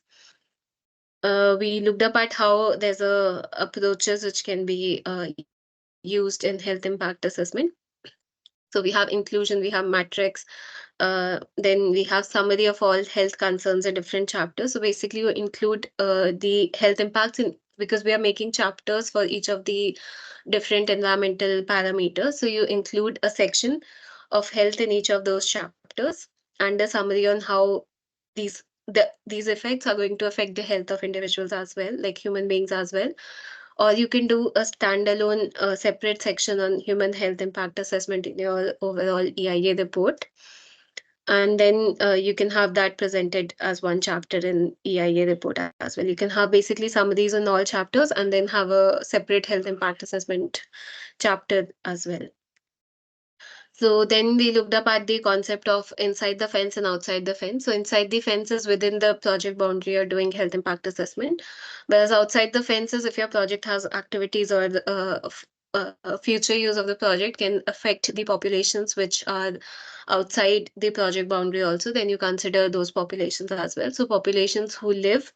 We looked up at how there's a approaches which can be used in health impact assessment. So we have inclusion, we have matrix, then we have summary of all health concerns in different chapters. So basically, you include the health impacts in because we are making chapters for each of the different environmental parameters. So you include a section of health in each of those chapters and a summary on how these these effects are going to affect the health of individuals as well, like human beings as well. Or you can do a standalone separate section on human health impact assessment in your overall EIA report. And then you can have that presented as one chapter in EIA report as well. You can have basically summaries on all chapters and then have a separate health impact assessment chapter as well. So then we looked up at the concept of inside the fence and outside the fence. So inside the fence is within the project boundary or doing health impact assessment, whereas outside the fence is if your project has activities or future use of the project can affect the populations which are outside the project boundary also, then you consider those populations as well. So populations who live,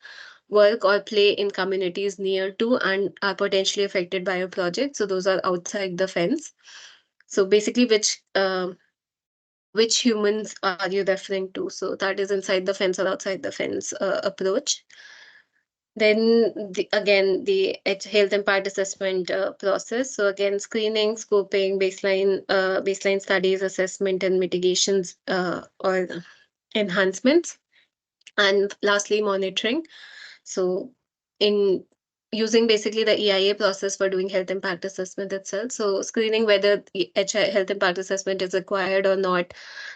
work or play in communities near to and are potentially affected by a project. So those are outside the fence. So basically, which humans are you referring to? So that is inside the fence or outside the fence approach. Then again, the health impact assessment process. So again, screening, scoping, baseline studies, assessment, and mitigations or enhancements, and lastly, monitoring. So in using basically the EIA process for doing health impact assessment itself. So screening whether the health impact assessment is required or not.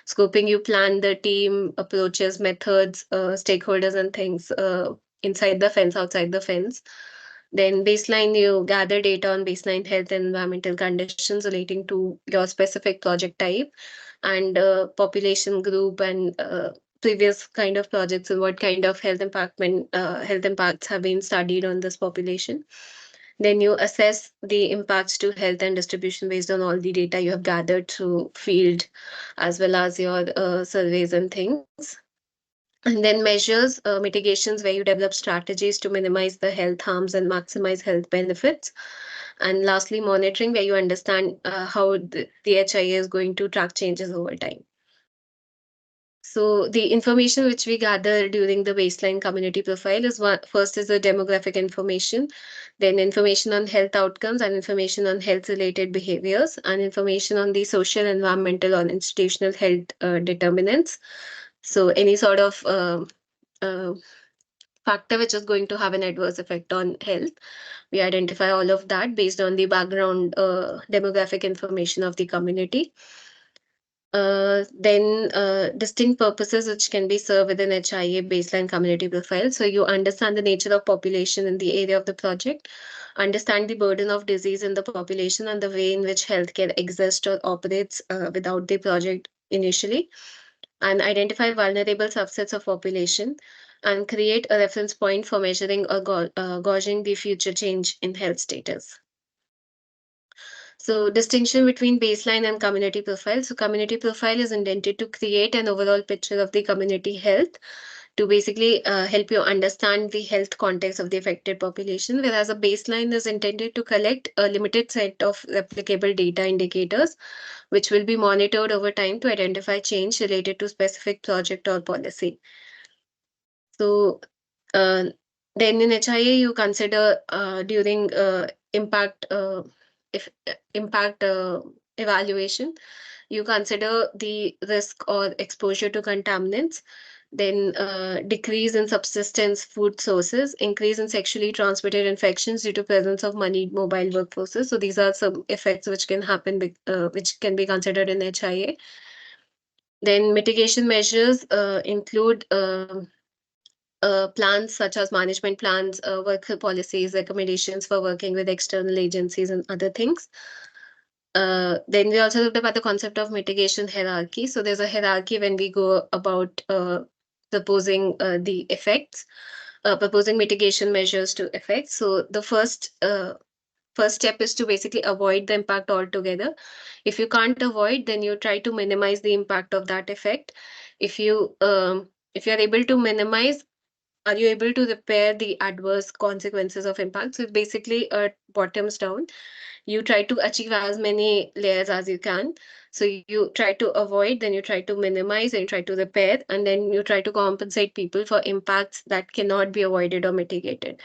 Scoping, you plan the team, approaches, methods, stakeholders and things inside the fence, outside the fence. Then baseline, you gather data on baseline health and environmental conditions relating to your specific project type and population group and previous kind of projects and what kind of health impacts have been studied on this population. Then you assess the impacts to health and distribution based on all the data you have gathered through field as well as your surveys and things. And then measures, mitigations, where you develop strategies to minimize the health harms and maximize health benefits. And lastly, monitoring, where you understand how the HIA is going to track changes over time. So the information which we gather during the baseline community profile is first is the demographic information, then information on health outcomes and information on health related behaviors, and information on the social, environmental, or institutional health determinants. So any sort of uh, factor which is going to have an adverse effect on health. We identify all of that based on the background demographic information of the community. Then distinct purposes which can be served with an HIA baseline community profile. So you understand the nature of population in the area of the project, understand the burden of disease in the population and the way in which healthcare exists or operates without the project initially, and identify vulnerable subsets of population and create a reference point for measuring or gauging the future change in health status. So distinction between baseline and community profile. So community profile is intended to create an overall picture of the community health to basically help you understand the health context of the affected population, whereas a baseline is intended to collect a limited set of replicable data indicators, which will be monitored over time to identify change related to specific project or policy. So uh, then in HIA, you consider during if impact evaluation, you consider the risk or exposure to contaminants, then decrease in subsistence food sources, increase in sexually transmitted infections due to presence of moneyed mobile workforces. So these are some effects which can happen, which can be considered in HIA. Then mitigation measures include plans such as management plans, work policies, recommendations for working with external agencies, and other things. Then we also looked about the concept of mitigation hierarchy. So there's a hierarchy when we go about proposing the effects, proposing mitigation measures to effects. So the first step is to basically avoid the impact altogether. If you can't avoid, then you try to minimize the impact of that effect. If you are able to minimize, are you able to repair the adverse consequences of impact? So basically bottoms down. You try to achieve as many layers as you can. So you try to avoid, then you try to minimize, and you try to repair, and then you try to compensate people for impacts that cannot be avoided or mitigated.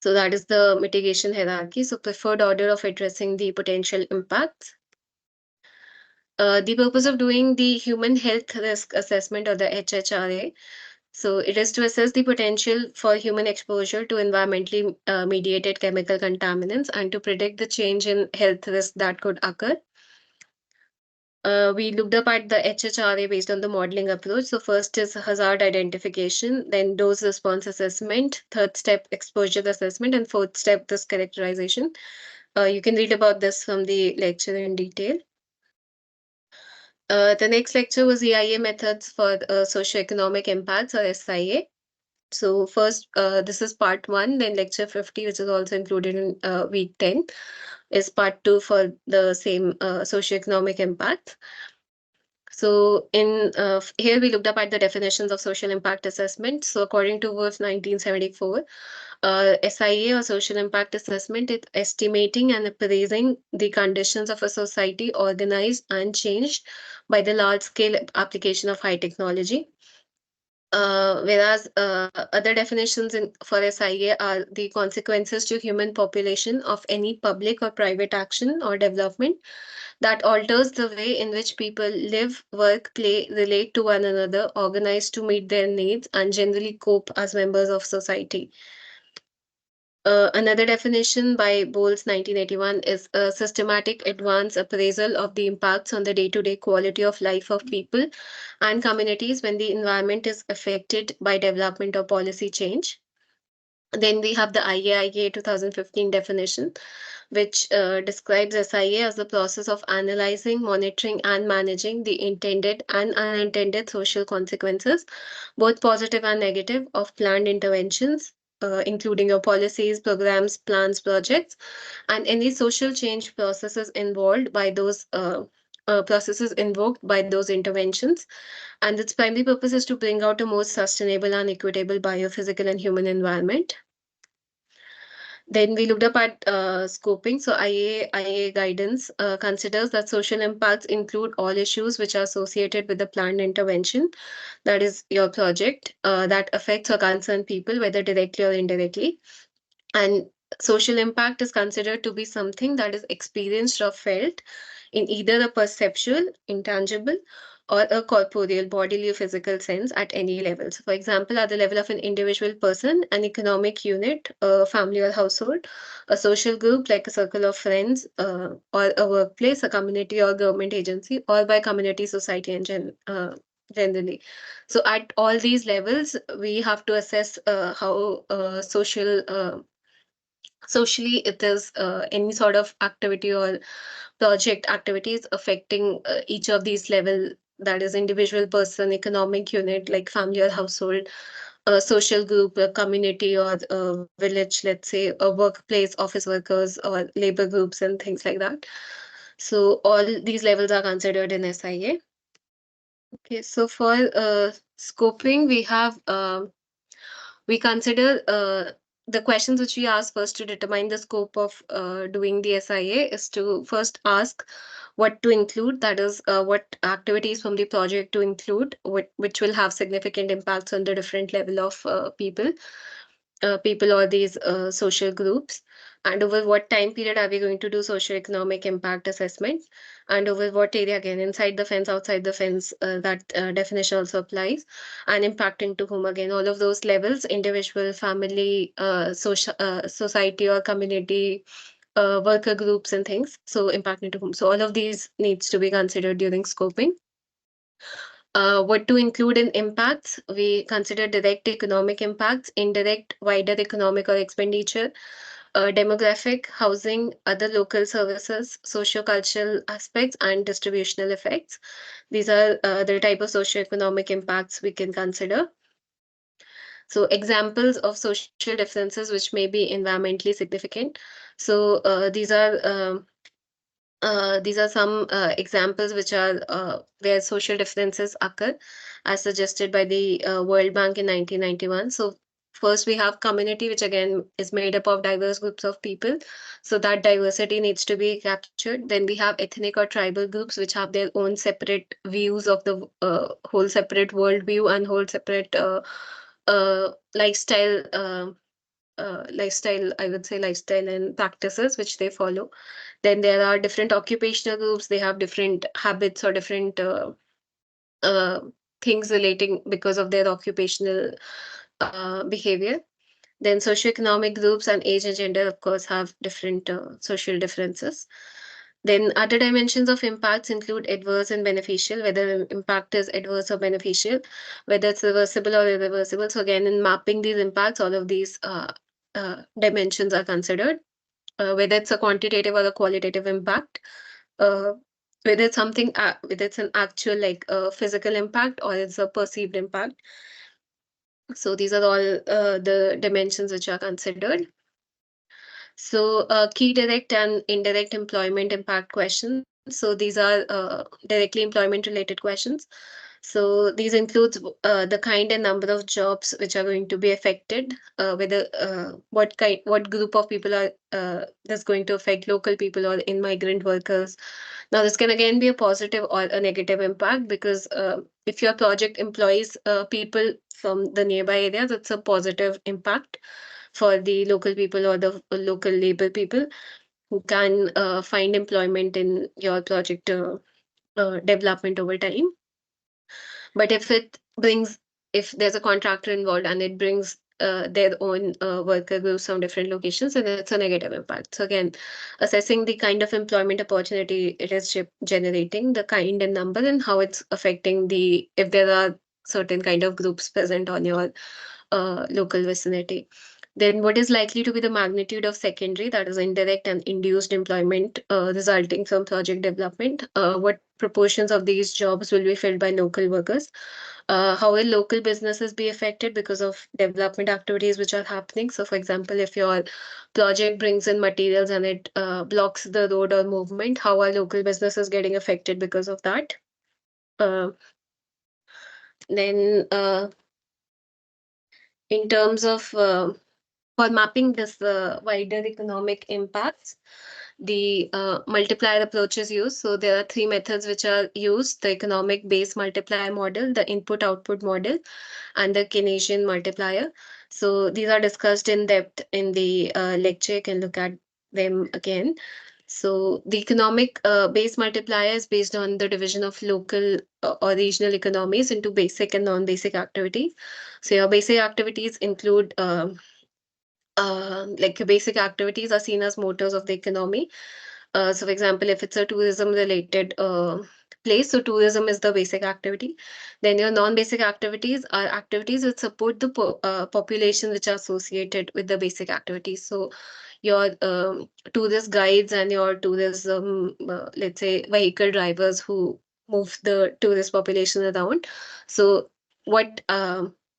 So that is the mitigation hierarchy. So preferred order of addressing the potential impacts. The purpose of doing the human health risk assessment or the HHRA. So it is to assess the potential for human exposure to environmentally mediated chemical contaminants and to predict the change in health risk that could occur. We looked up at the HHRA based on the modeling approach. So first is hazard identification, then dose response assessment, third step exposure assessment, and fourth step this characterization. You can read about this from the lecture in detail. The next lecture was EIA methods for socioeconomic impacts or SIA. So first, this is part 1, then lecture 50, which is also included in week 10, is part 2 for the same socioeconomic impact. So in here we looked up at the definitions of social impact assessment. So according to Wolf 1974, SIA or social impact assessment is estimating and appraising the conditions of a society organized and changed by the large scale application of high technology. Whereas other definitions for SIA are the consequences to human population of any public or private action or development that alters the way in which people live, work, play, relate to one another, organize to meet their needs, and generally cope as members of society. Another definition by Bowles 1981 is a systematic advanced appraisal of the impacts on the day-to-day quality of life of people and communities when the environment is affected by development or policy change. Then we have the IAIA 2015 definition, which describes SIA as the process of analyzing, monitoring, and managing the intended and unintended social consequences, both positive and negative, of planned interventions, including your policies, programs, plans, projects, and any social change processes involved by those. Processes invoked by those interventions, and its primary purpose is to bring out a more sustainable and equitable biophysical and human environment. Then we looked up at scoping. So IA guidance considers that social impacts include all issues which are associated with the planned intervention, that is your project, that affects or concern people, whether directly or indirectly. And social impact is considered to be something that is experienced or felt in either a perceptual, intangible, or a corporeal, bodily or physical sense at any level. So, for example, at the level of an individual person, an economic unit, a family or household, a social group like a circle of friends, or a workplace, a community or government agency, or by community, society, and generally. So, at all these levels, we have to assess how socially it is any sort of activity or project activities affecting each of these level, that is individual person, economic unit like family or household, a social group, a community, or a village, let's say a workplace, office workers, or labor groups and things like that. So all these levels are considered in SIA. Okay, so for scoping, we consider the questions which we ask first to determine the scope of doing the SIA is to first ask what to include, that is, what activities from the project to include, which will have significant impacts on the different level of people or these social groups, and over what time period are we going to do socioeconomic impact assessment, and over what area, again inside the fence, outside the fence, that definition also applies, and impacting to whom, again all of those levels, individual, family, social, society or community, worker groups and things, so impacting to whom. So all of these needs to be considered during scoping. What to include in impacts? We consider direct economic impacts, indirect, wider economic or expenditure, demographic, housing, other local services, socio-cultural aspects, and distributional effects. These are the type of socio-economic impacts we can consider. So examples of social differences which may be environmentally significant. So these are some examples which are where social differences occur, as suggested by the World Bank in 1991. So first we have community, which again is made up of diverse groups of people. So that diversity needs to be captured. Then we have ethnic or tribal groups, which have their own separate views of the whole separate worldview and whole separate lifestyle. Lifestyle, I would say lifestyle and practices which they follow. Then there are different occupational groups, they have different habits or different uh, things relating because of their occupational behavior. Then socioeconomic groups and age and gender, of course, have different social differences. Then other dimensions of impacts include adverse and beneficial, whether impact is adverse or beneficial, whether it's reversible or irreversible. So again, in mapping these impacts, all of these dimensions are considered, whether it's a quantitative or a qualitative impact, uh, whether it's an actual like physical impact or it's a perceived impact. So these are all the dimensions which are considered. So, key direct and indirect employment impact questions. So, these are directly employment related questions. So, these includes the kind and number of jobs which are going to be affected, whether what group of people are that's going to affect local people or in migrant workers. Now, this can again be a positive or a negative impact because if your project employs people from the nearby areas, it's a positive impact for the local people or the local labor people who can find employment in your project development over time. But if there's a contractor involved and it brings their own worker groups from different locations, then it's a negative impact. So again, assessing the kind of employment opportunity it is generating, the kind and number, and how it's affecting if there are certain kind of groups present on your local vicinity. Then what is likely to be the magnitude of secondary, that is indirect and induced employment resulting from project development? What proportions of these jobs will be filled by local workers? How will local businesses be affected because of development activities which are happening? So, for example, if your project brings in materials and it blocks the road or movement, how are local businesses getting affected because of that? Uh, then, in terms of for mapping this wider economic impacts, the multiplier approach is used. So there are three methods which are used: the economic base multiplier model, the input output model, and the Keynesian multiplier. So these are discussed in depth in the lecture. You can look at them again. So the economic base multiplier is based on the division of local or regional economies into basic and non-basic activities. So your basic activities include like your basic activities are seen as motors of the economy. So, for example, if it's a tourism related place, so tourism is the basic activity. Then your non-basic activities are activities which support the population which are associated with the basic activities. So, your tourist guides and your tourism, let's say, vehicle drivers who move the tourist population around. So, what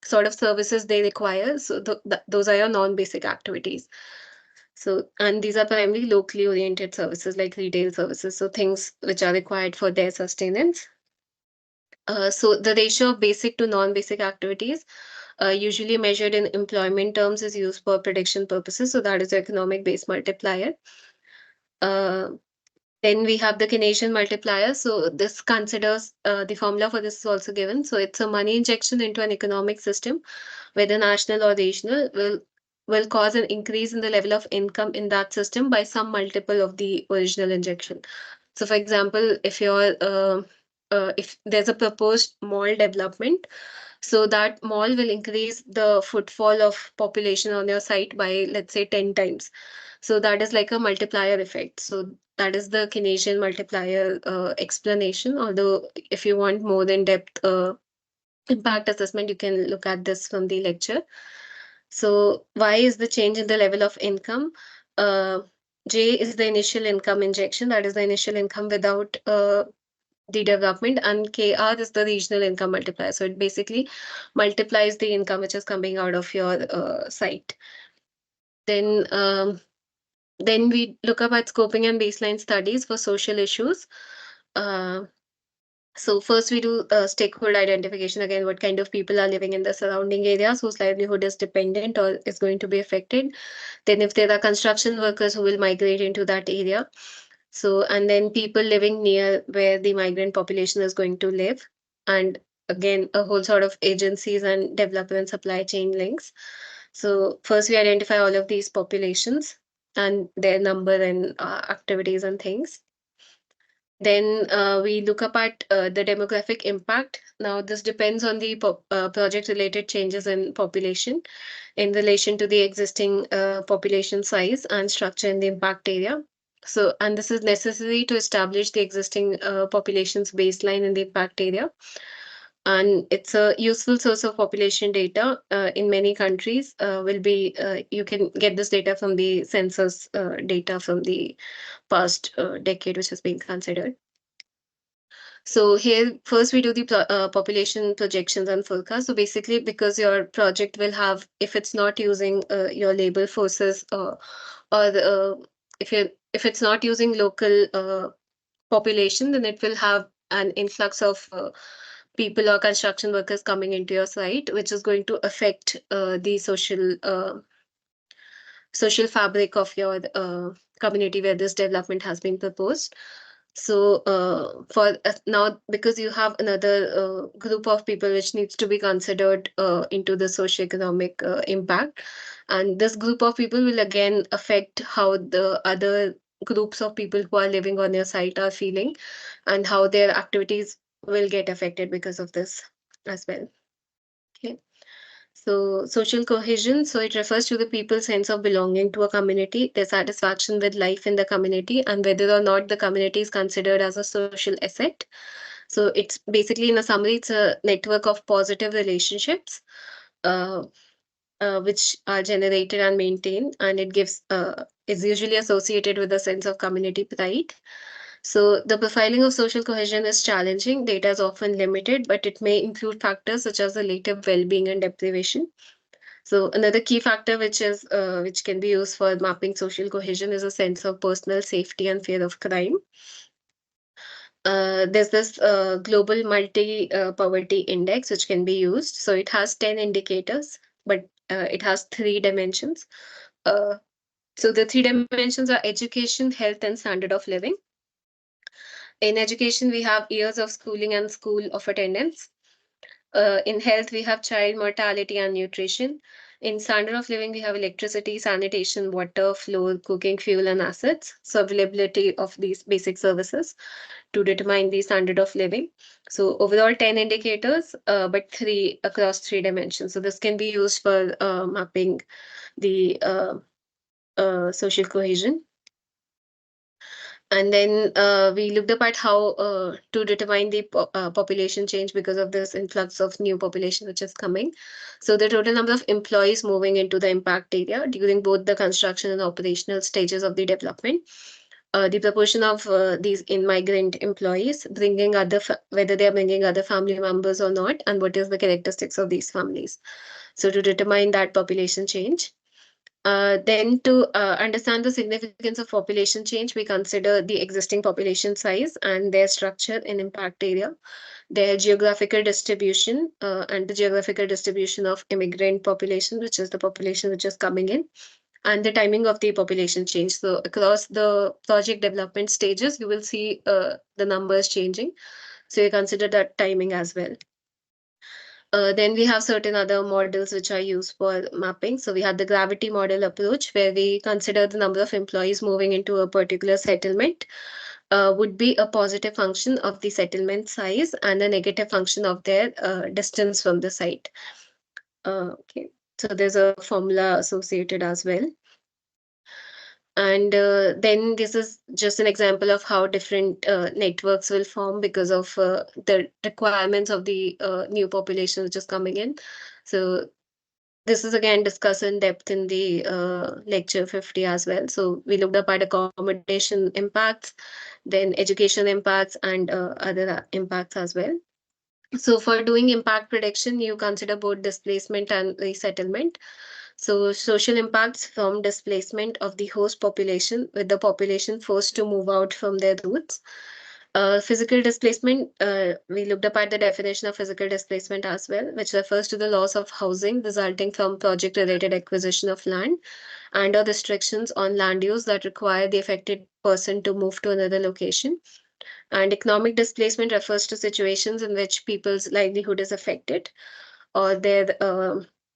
sort of services they require? So, those are your non-basic activities. So, and these are primarily locally oriented services like retail services, so things which are required for their sustenance. So, the ratio of basic to non-basic activities, usually measured in employment terms, is used for prediction purposes. So, that is the economic base multiplier. Uh, then we have the Keynesian multiplier. So, this considers the formula for this is also given. So, it's a money injection into an economic system, whether national or regional, will cause an increase in the level of income in that system by some multiple of the original injection. So, for example, if there's a proposed mall development, so that mall will increase the footfall of population on your site by, let's say, 10 times. So that is like a multiplier effect. So that is the Keynesian multiplier explanation. Although if you want more in-depth impact assessment, you can look at this from the lecture. So why is the change in the level of income? Uh, J is the initial income injection, that is the initial income without the development, and KR is the regional income multiplier. So it basically multiplies the income which is coming out of your site. Then then we look up at scoping and baseline studies for social issues. Uh, So first we do stakeholder identification. Again, what kind of people are living in the surrounding areas whose livelihood is dependent or is going to be affected. Then if there are construction workers who will migrate into that area. So, and then people living near where the migrant population is going to live. And again, a whole sort of agencies and developer and supply chain links. So first we identify all of these populations and their number and activities and things. Then we look up at the demographic impact. Now, this depends on the project-related changes in population in relation to the existing population size and structure in the impact area. So, and this is necessary to establish the existing population's baseline in the impact area. And it's a useful source of population data in many countries. Will be You can get this data from the census data from the past decade, which has been considered. So here, first we do the population projections and forecast. So basically, because your project will have, if it's not using your labor forces, or if it's not using local population, then it will have an influx of people or construction workers coming into your site, which is going to affect the social fabric of your community where this development has been proposed. So for now, because you have another group of people which needs to be considered into the socioeconomic impact, and this group of people will again affect how the other groups of people who are living on your site are feeling, and how their activities will get affected because of this as well. Okay. So, social cohesion, so it refers to the people's sense of belonging to a community, their satisfaction with life in the community, and whether or not the community is considered as a social asset. So, it's basically, in a summary, it's a network of positive relationships uh, which are generated and maintained, and it gives is usually associated with a sense of community pride. So, the profiling of social cohesion is challenging. Data is often limited, but it may include factors such as relative well being and deprivation. So another key factor which can be used for mapping social cohesion is a sense of personal safety and fear of crime. There's this global multi poverty index which can be used. So it has 10 indicators, but it has three dimensions. Uh, so the three dimensions are education, health, and standard of living. In education, we have years of schooling and school of attendance. In health, we have child mortality and nutrition. In standard of living, we have electricity, sanitation, water, floor, cooking, fuel, and assets. So, availability of these basic services to determine the standard of living. So, overall, 10 indicators, but three across three dimensions. So, this can be used for mapping the social cohesion. And then we looked up at how to determine the population change because of this influx of new population which is coming. So the total number of employees moving into the impact area during both the construction and operational stages of the development. The proportion of these in-migrant employees bringing whether they are bringing other family members or not, and what is the characteristics of these families. So to determine that population change. Then, to understand the significance of population change, we consider the existing population size and their structure in impact area, their geographical distribution, and the geographical distribution of immigrant population, which is the population which is coming in, and the timing of the population change. So, across the project development stages, you will see the numbers changing. So, you consider that timing as well. Then we have certain other models which are used for mapping. So we have the gravity model approach, where we consider the number of employees moving into a particular settlement would be a positive function of the settlement size and a negative function of their distance from the site. Okay, so there's a formula associated as well. And then this is just an example of how different networks will form because of the requirements of the new population which is coming in. So this is again discussed in depth in the lecture 50 as well. So we looked up at accommodation impacts, then education impacts, and other impacts as well. So for doing impact prediction, you consider both displacement and resettlement. So social impacts from displacement of the host population with the population forced to move out from their roots. Physical displacement, we looked up at the definition of physical displacement as well, which refers to the loss of housing resulting from project-related acquisition of land and or restrictions on land use that require the affected person to move to another location. And economic displacement refers to situations in which people's livelihood is affected or their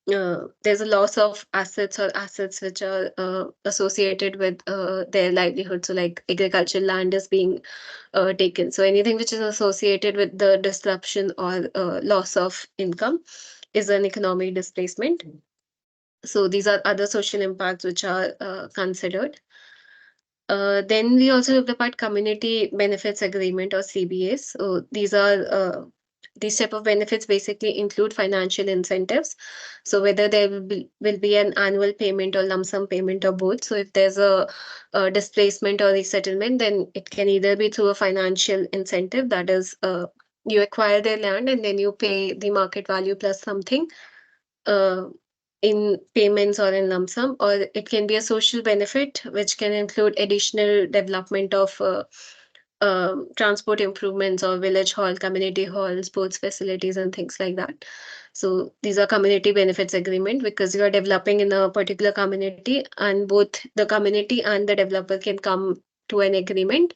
there's a loss of assets or assets which are associated with their livelihood. So, like agricultural land is being taken. So, anything which is associated with the disruption or loss of income is an economic displacement. So, these are other social impacts which are considered. Then we also looked at community benefits agreement or CBAs. So these type of benefits basically include financial incentives. So whether there will be an annual payment or lump sum payment or both. So if there's a displacement or resettlement, then it can either be through a financial incentive, that is, you acquire their land and then you pay the market value plus something, uh, in payments or in lump sum, or it can be a social benefit, which can include additional development of transport improvements or village hall, community hall, sports facilities, and things like that. So these are community benefits agreement because you are developing in a particular community, and both the community and the developer can come to an agreement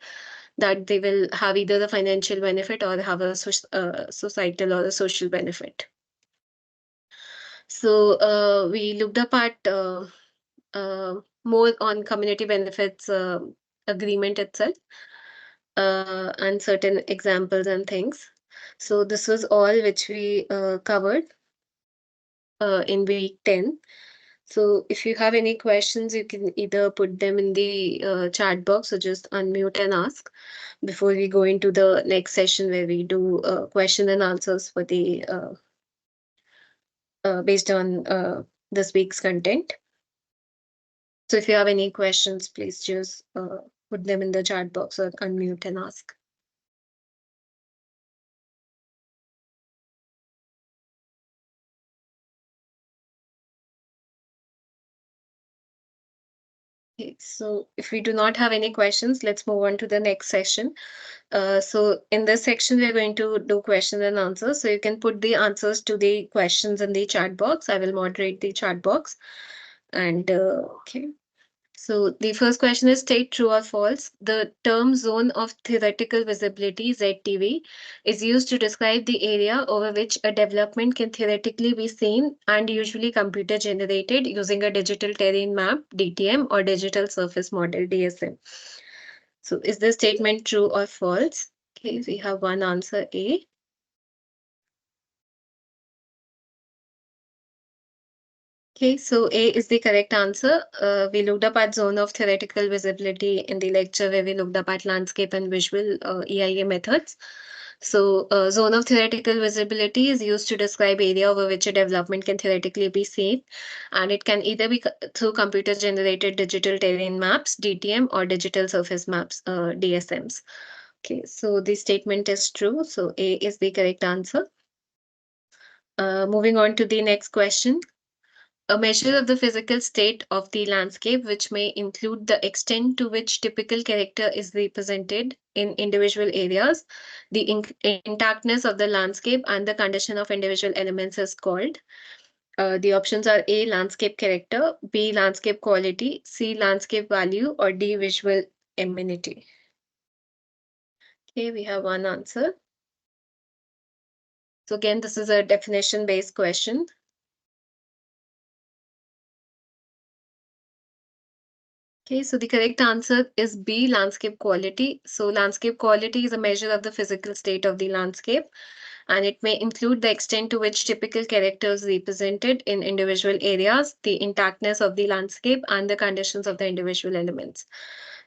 that they will have either the financial benefit or have a societal or a social benefit. So we looked up at more on community benefits agreement itself, and certain examples and things. So this was all which we covered in week 10. So if you have any questions, you can either put them in the chat box or just unmute and ask before we go into the next session where we do question and answers for the based on this week's content. So if you have any questions, please just put them in the chat box or unmute and ask. Okay, so if we do not have any questions, let's move on to the next session. So in this section, we're going to do questions and answers. So you can put the answers to the questions in the chat box. I will moderate the chat box. And okay. So the first question is state true or false. The term zone of theoretical visibility, ZTV, is used to describe the area over which a development can theoretically be seen and usually computer generated using a digital terrain map, DTM, or digital surface model, DSM. So is this statement true or false? Okay, we have one answer, A. Okay, so A is the correct answer. We looked up at zone of theoretical visibility in the lecture where we looked up at landscape and visual EIA methods. So zone of theoretical visibility is used to describe area over which a development can theoretically be seen. And it can either be through computer generated digital terrain maps, DTM, or digital surface maps, DSMs. Okay, so the statement is true. So A is the correct answer. Moving on to the next question. A measure of the physical state of the landscape, which may include the extent to which typical character is represented in individual areas, the intactness of the landscape, and the condition of individual elements is called. The options are A, landscape character, B, landscape quality, C, landscape value, or D, visual amenity. Okay, we have one answer. So again, this is a definition-based question. Okay, so the correct answer is B, landscape quality. So landscape quality is a measure of the physical state of the landscape, and it may include the extent to which typical characters represented in individual areas, the intactness of the landscape, and the conditions of the individual elements.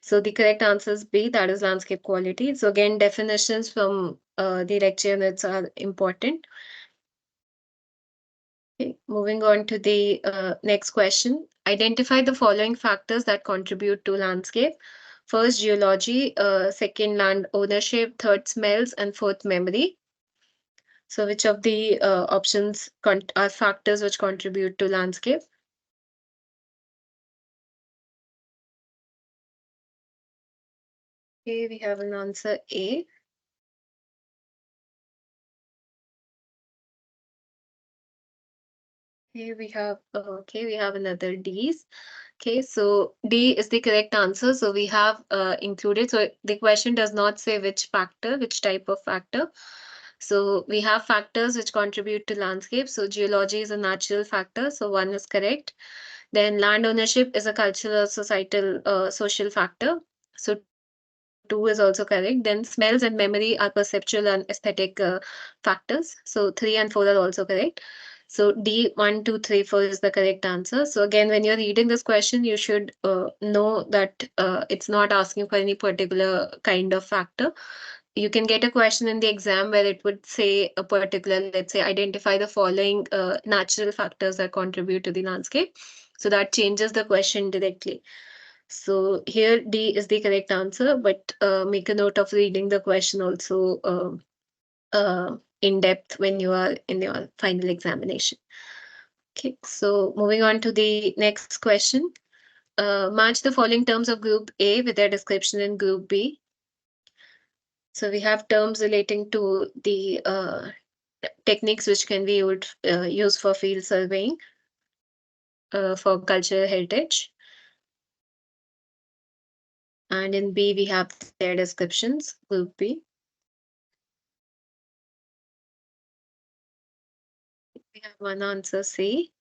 So the correct answer is B, that is landscape quality. So again, definitions from the lecture notes are important. Okay, moving on to the next question. Identify the following factors that contribute to landscape. First, geology, second, land ownership, third, smells, and fourth, memory. So which of the options are factors which contribute to landscape? Okay, we have an answer A. Okay, we have another D's. Okay, so D is the correct answer. So we have included. So the question does not say which factor, which type of factor. So we have factors which contribute to landscape. So geology is a natural factor, so one is correct. Then land ownership is a cultural, societal, social factor. So two is also correct. Then smells and memory are perceptual and aesthetic factors. So three and four are also correct. So D, 1, 2, 3, 4 is the correct answer. So again, when you're reading this question, you should know that it's not asking for any particular kind of factor. You can get a question in the exam where it would say a particular, let's say, identify the following natural factors that contribute to the landscape. So that changes the question directly. So here D is the correct answer, but make a note of reading the question also in depth when you are in your final examination. Okay, so moving on to the next question. Match the following terms of group A with their description in group B. So we have terms relating to the techniques which can be used for field surveying for cultural heritage. And in B, we have their descriptions, group B. We have one answer, C.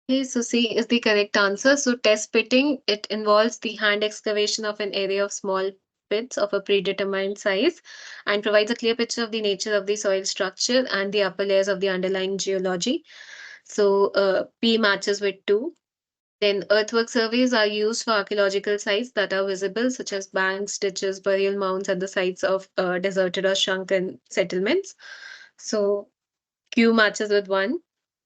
Okay, so C is the correct answer. So test pitting, it involves the hand excavation of an area of small pits of a predetermined size and provides a clear picture of the nature of the soil structure and the upper layers of the underlying geology. So P matches with 2. Then earthwork surveys are used for archaeological sites that are visible, such as banks, ditches, burial mounds at the sites of deserted or shrunken settlements. So Q matches with 1.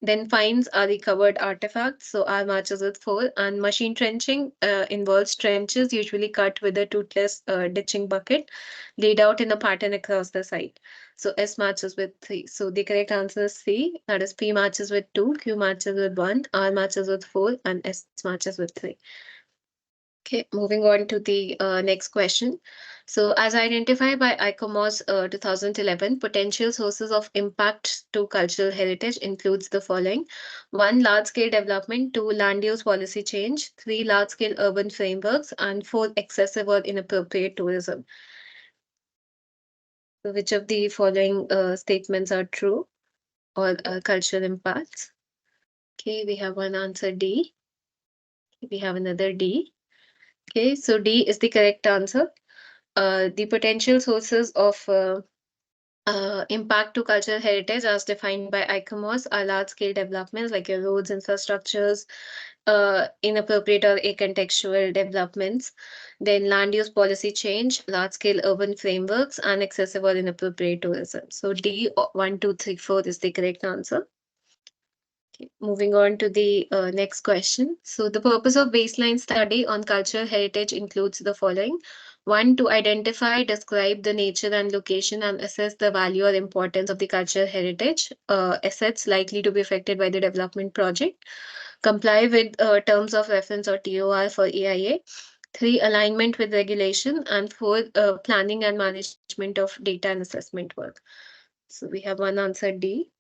Then finds are recovered artifacts, so R matches with 4. And machine trenching involves trenches usually cut with a toothless ditching bucket laid out in a pattern across the site. So S matches with 3. So the correct answer is C. That is P matches with 2, Q matches with 1, R matches with 4, and S matches with 3. Okay, moving on to the next question. So, as identified by ICOMOS 2011, potential sources of impact to cultural heritage includes the following: one, large-scale development; two, land use policy change; three, large-scale urban frameworks; and four, excessive or inappropriate tourism. So which of the following statements are true or cultural impacts? Okay, we have one answer D. We have another D. Okay, so D is the correct answer. The potential sources of impact to cultural heritage as defined by ICOMOS are large-scale developments like your roads, infrastructures, inappropriate or acontextual developments, then land use policy change, large-scale urban frameworks, and excessive or inappropriate tourism. So D, 1, 2, 3, 4 is the correct answer. Okay, moving on to the next question. So the purpose of baseline study on cultural heritage includes the following. One, to identify, describe the nature and location and assess the value or importance of the cultural heritage assets likely to be affected by the development project. Comply with terms of reference or TOR for AIA. Three, alignment with regulation. And four, planning and management of data and assessment work. So we have one answer D.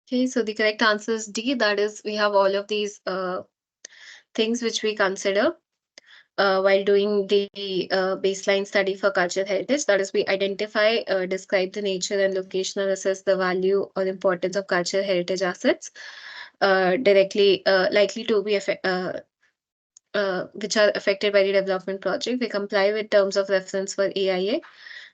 Okay, so the correct answer is D. That is, we have all of these things which we consider while doing the baseline study for cultural heritage. That is, we identify, describe the nature and location, and assess the value or importance of cultural heritage assets directly likely to be which are affected by the development project. We comply with terms of reference for AIA.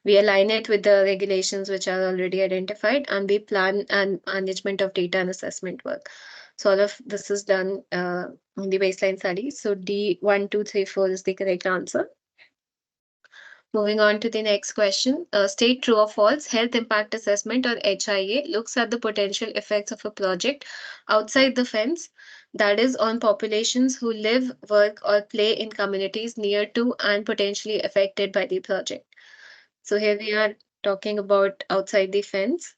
We align it with the regulations which are already identified, and we plan and management of data and assessment work. So all of this is done in the baseline study. So D, 1, 2, 3, 4 is the correct answer. Moving on to the next question. State true or false. Health impact assessment or HIA looks at the potential effects of a project outside the fence, that is, on populations who live, work, or play in communities near to and potentially affected by the project. So here we are talking about outside the fence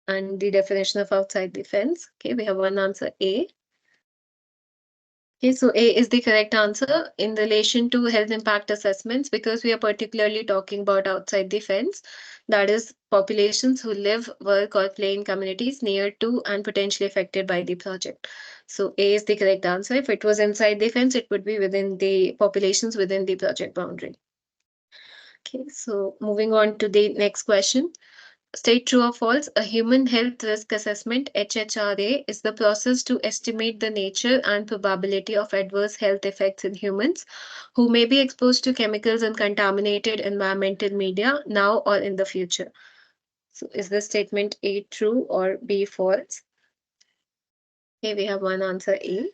and the definition of outside the fence. Okay, we have one answer A. Okay, so A is the correct answer in relation to health impact assessments because we are particularly talking about outside the fence. That is, populations who live, work, or play in communities near to and potentially affected by the project. So A is the correct answer. If it was inside the fence, it would be within the populations within the project boundary. Okay, so moving on to the next question. State true or false. A human health risk assessment (HHRA) is the process to estimate the nature and probability of adverse health effects in humans who may be exposed to chemicals and contaminated environmental media now or in the future. So, is this statement A true or B false? Here we have one answer A.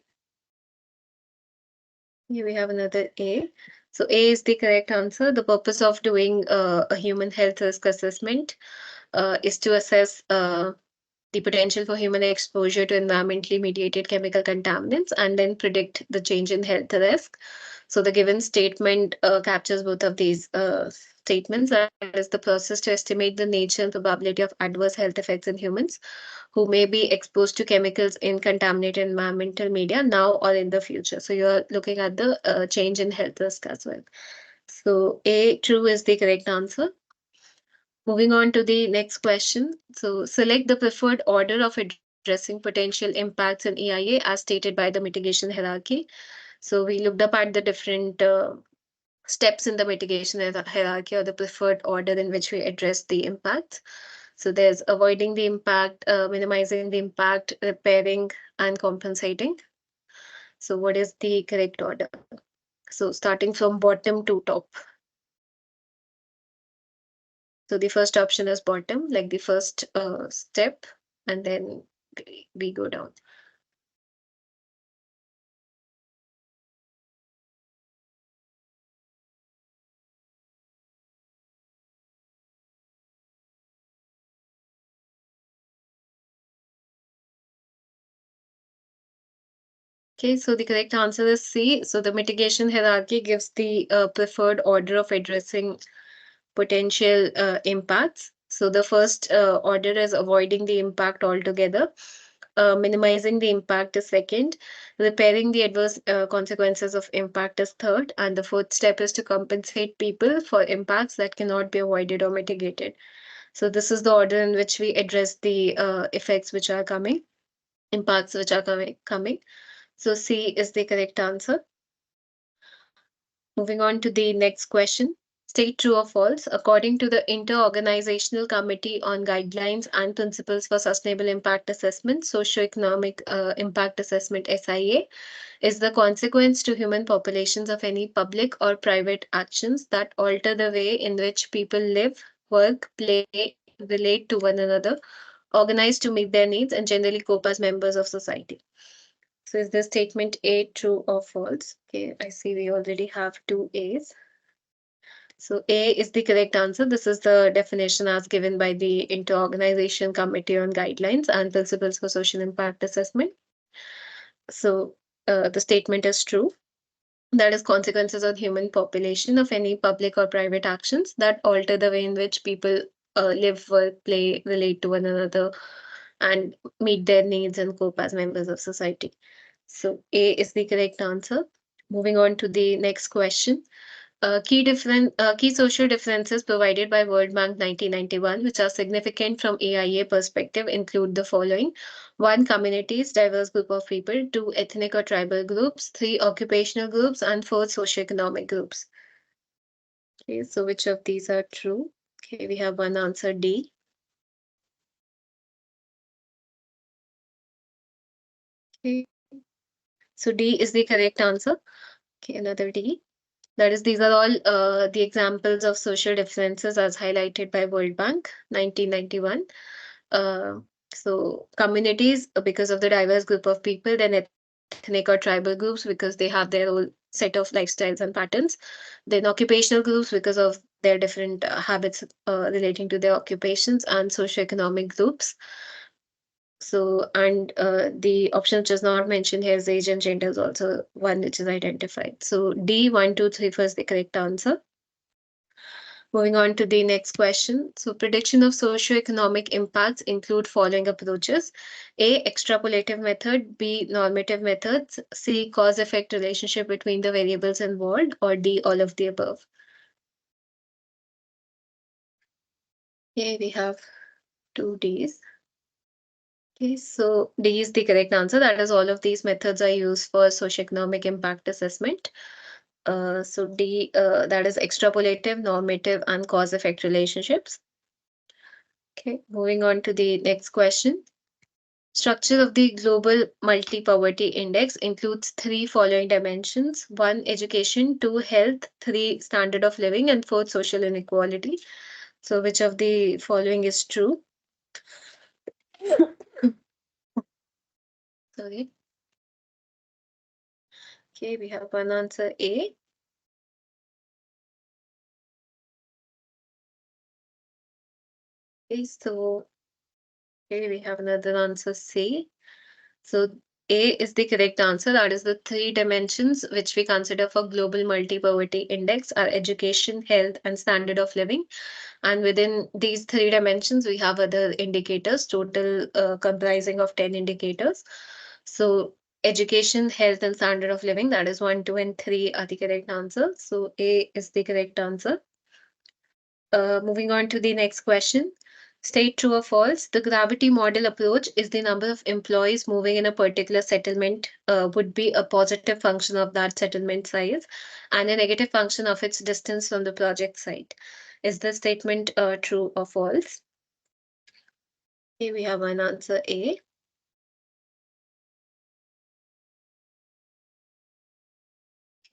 Here we have another A. So, A is the correct answer. The purpose of doing a human health risk assessment is to assess the potential for human exposure to environmentally mediated chemical contaminants and then predict the change in health risk. So the given statement captures both of these statements. That is the process to estimate the nature and probability of adverse health effects in humans who may be exposed to chemicals in contaminated environmental media now or in the future. So you're looking at the change in health risk as well. So A, true is the correct answer. Moving on to the next question. So, select the preferred order of addressing potential impacts in EIA as stated by the mitigation hierarchy. So, we looked up at the different steps in the mitigation hierarchy or the preferred order in which we address the impacts. So, there's avoiding the impact, minimizing the impact, repairing, and compensating. So, what is the correct order? So, starting from bottom to top. So the first option is bottom, like the first step, and then we go down. Okay, so the correct answer is C. So the mitigation hierarchy gives the preferred order of addressing potential impacts. So the first order is avoiding the impact altogether. Minimizing the impact is second. Repairing the adverse consequences of impact is third. And the fourth step is to compensate people for impacts that cannot be avoided or mitigated. So this is the order in which we address the effects which are coming, impacts which are coming. So C is the correct answer. Moving on to the next question. State true or false. According to the Inter-Organizational Committee on Guidelines and Principles for Sustainable Impact Assessment, Socioeconomic Impact Assessment SIA is the consequence to human populations of any public or private actions that alter the way in which people live, work, play, relate to one another, organize to meet their needs, and generally cope as members of society. So is the statement A true or false? Okay, I see we already have two A's. So A is the correct answer. This is the definition as given by the Inter-Organization Committee on Guidelines and Principles for Social Impact Assessment. So the statement is true. That is consequences on human population of any public or private actions that alter the way in which people live, work, play, relate to one another, and meet their needs and cope as members of society. So A is the correct answer. Moving on to the next question. Key social differences provided by World Bank 1991, which are significant from AIA perspective, include the following: one, communities, diverse group of people; two, ethnic or tribal groups; three, occupational groups; and four, socioeconomic groups. Okay, so which of these are true? Okay, we have one answer D. Okay, so D is the correct answer. Okay, another D. That is, these are all the examples of social differences as highlighted by World Bank 1991. Uh, so communities because of the diverse group of people, then ethnic or tribal groups because they have their own set of lifestyles and patterns, then occupational groups because of their different habits relating to their occupations, and socioeconomic groups. So, and the option which is not mentioned here is age and gender is also one which is identified. So D, 1, 2, 3 was the correct answer. Moving on to the next question. So, prediction of socioeconomic impacts include following approaches: A. Extrapolative method, B. Normative methods, C. Cause effect relationship between the variables involved, or D. All of the above. Okay, we have two Ds. Okay, so D is the correct answer. That is, all of these methods are used for socioeconomic impact assessment. So D, that is extrapolative, normative, and cause effect relationships. Okay, moving on to the next question. Structure of the Global Multi-Poverty Index includes three following dimensions: one, education; two, health; three, standard of living; and fourth, social inequality. So, which of the following is true? Sorry. Okay, we have one answer A. Okay, so okay, we have another answer C. So A is the correct answer. That is, the three dimensions which we consider for Global Multi-Poverty Index are education, health, and standard of living. And within these three dimensions, we have other indicators, total comprising of 10 indicators. So education, health, and standard of living, that is 1, 2, and 3 are the correct answer. So A is the correct answer. Moving on to the next question. State true or false. The gravity model approach is the number of employees moving in a particular settlement would be a positive function of that settlement size and a negative function of its distance from the project site. Is the statement true or false? Here we have an answer A.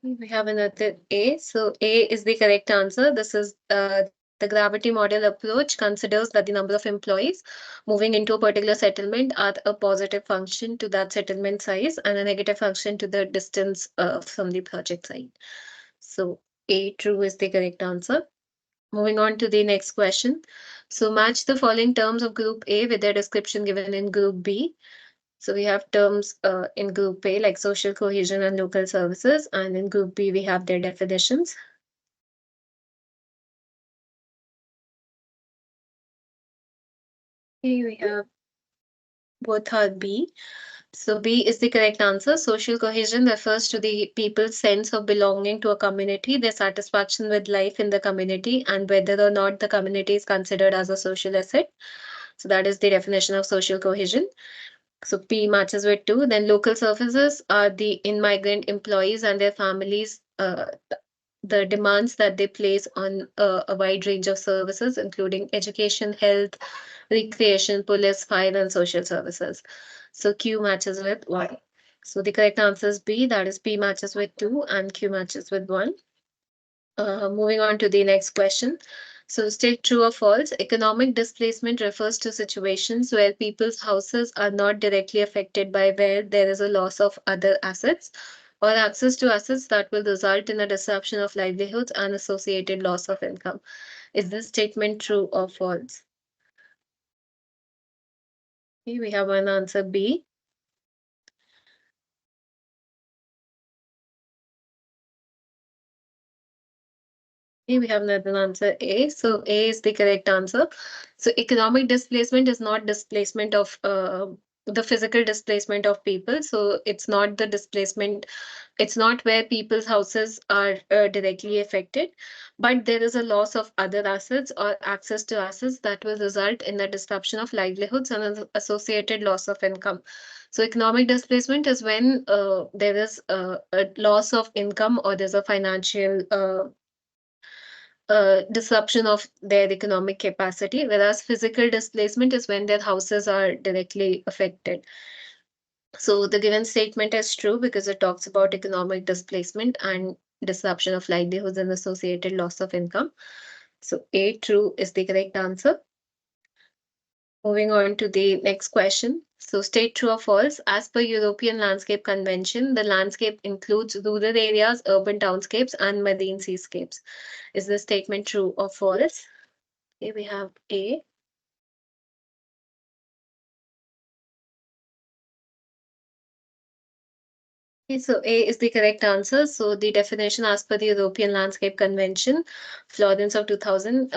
We have another A. So A is the correct answer. This is the gravity model approach considers that the number of employees moving into a particular settlement are a positive function to that settlement size and a negative function to the distance from the project site. So A, true, is the correct answer. Moving on to the next question. So match the following terms of group A with their description given in group B. So we have terms in group A like social cohesion and local services, and in group B we have their definitions. Here we have both are B. So B is the correct answer. Social cohesion refers to the people's sense of belonging to a community, their satisfaction with life in the community, and whether or not the community is considered as a social asset. So that is the definition of social cohesion. So P matches with 2. Then local services are the in-migrant employees and their families, the demands that they place on a wide range of services, including education, health, recreation, police, fire, and social services. So Q matches with 1. So the correct answer is B, that is P matches with 2 and Q matches with 1. Moving on to the next question. So, state true or false. Economic displacement refers to situations where people's houses are not directly affected by where there is a loss of other assets or access to assets that will result in a disruption of livelihoods and associated loss of income. Is this statement true or false? Okay, we have one answer B. Okay, we have another answer A. So A is the correct answer. So economic displacement is not displacement of the physical displacement of people. So it's not the displacement, it's not where people's houses are directly affected, but there is a loss of other assets or access to assets that will result in the disruption of livelihoods and an associated loss of income. So economic displacement is when there is a loss of income or there's a financial disruption of their economic capacity, whereas physical displacement is when their houses are directly affected. So the given statement is true because it talks about economic displacement and disruption of livelihoods and associated loss of income. So A, true, is the correct answer. Moving on to the next question. So state true or false. As per European Landscape Convention, the landscape includes rural areas, urban townscapes, and marine seascapes. Is this statement true or false? Okay, we have A. Okay, so A is the correct answer. So the definition as per the European Landscape Convention, Florence of 2000,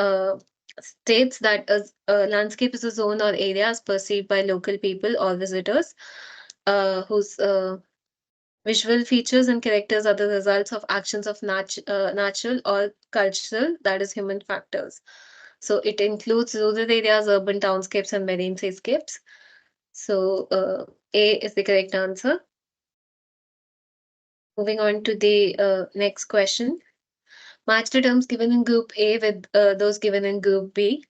states that a landscape is a zone or area as perceived by local people or visitors whose visual features and characters are the results of actions of natural or cultural, that is, human factors. So it includes rural areas, urban townscapes, and marine seascapes. So A is the correct answer. Moving on to the next question. Match the terms given in group A with those given in group B.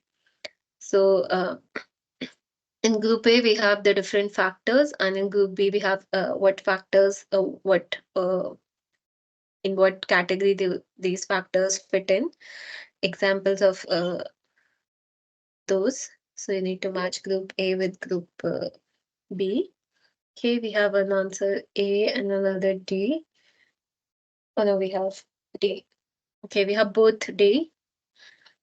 So in group A, we have the different factors, and in group B, we have what factors, what in what category these factors fit in. Examples of those. So you need to match group A with group B. Okay, we have an answer A and another D. Oh no, we have D. Okay, we have both D.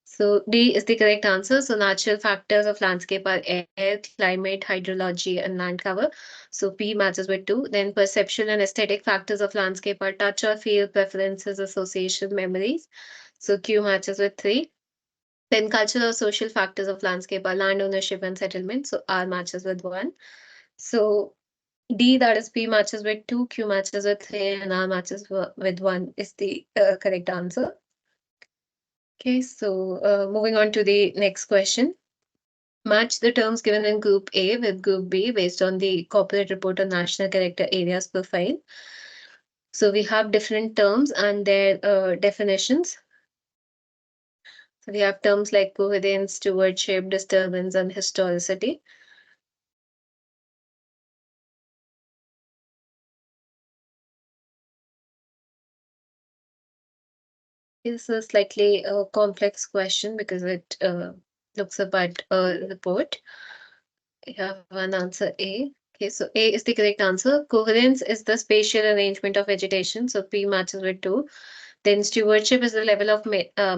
So D is the correct answer. So natural factors of landscape are air, climate, hydrology, and land cover. So P matches with 2. Then perceptual and aesthetic factors of landscape are touch or feel, preferences, association, memories. So Q matches with 3. Then cultural or social factors of landscape are land ownership and settlement. So R matches with 1. So D, that is P matches with 2, Q matches with 3, and R matches with 1 is the correct answer. Okay, so moving on to the next question. Match the terms given in Group A with Group B based on the corporate report on national character areas profile. So we have different terms and their definitions. So we have terms like coherence, stewardship, disturbance, and historicity. This is a slightly complex question because it looks about a report. We have one answer A. Okay, so A is the correct answer. Coherence is the spatial arrangement of vegetation. So P matches with 2. Then stewardship is the level of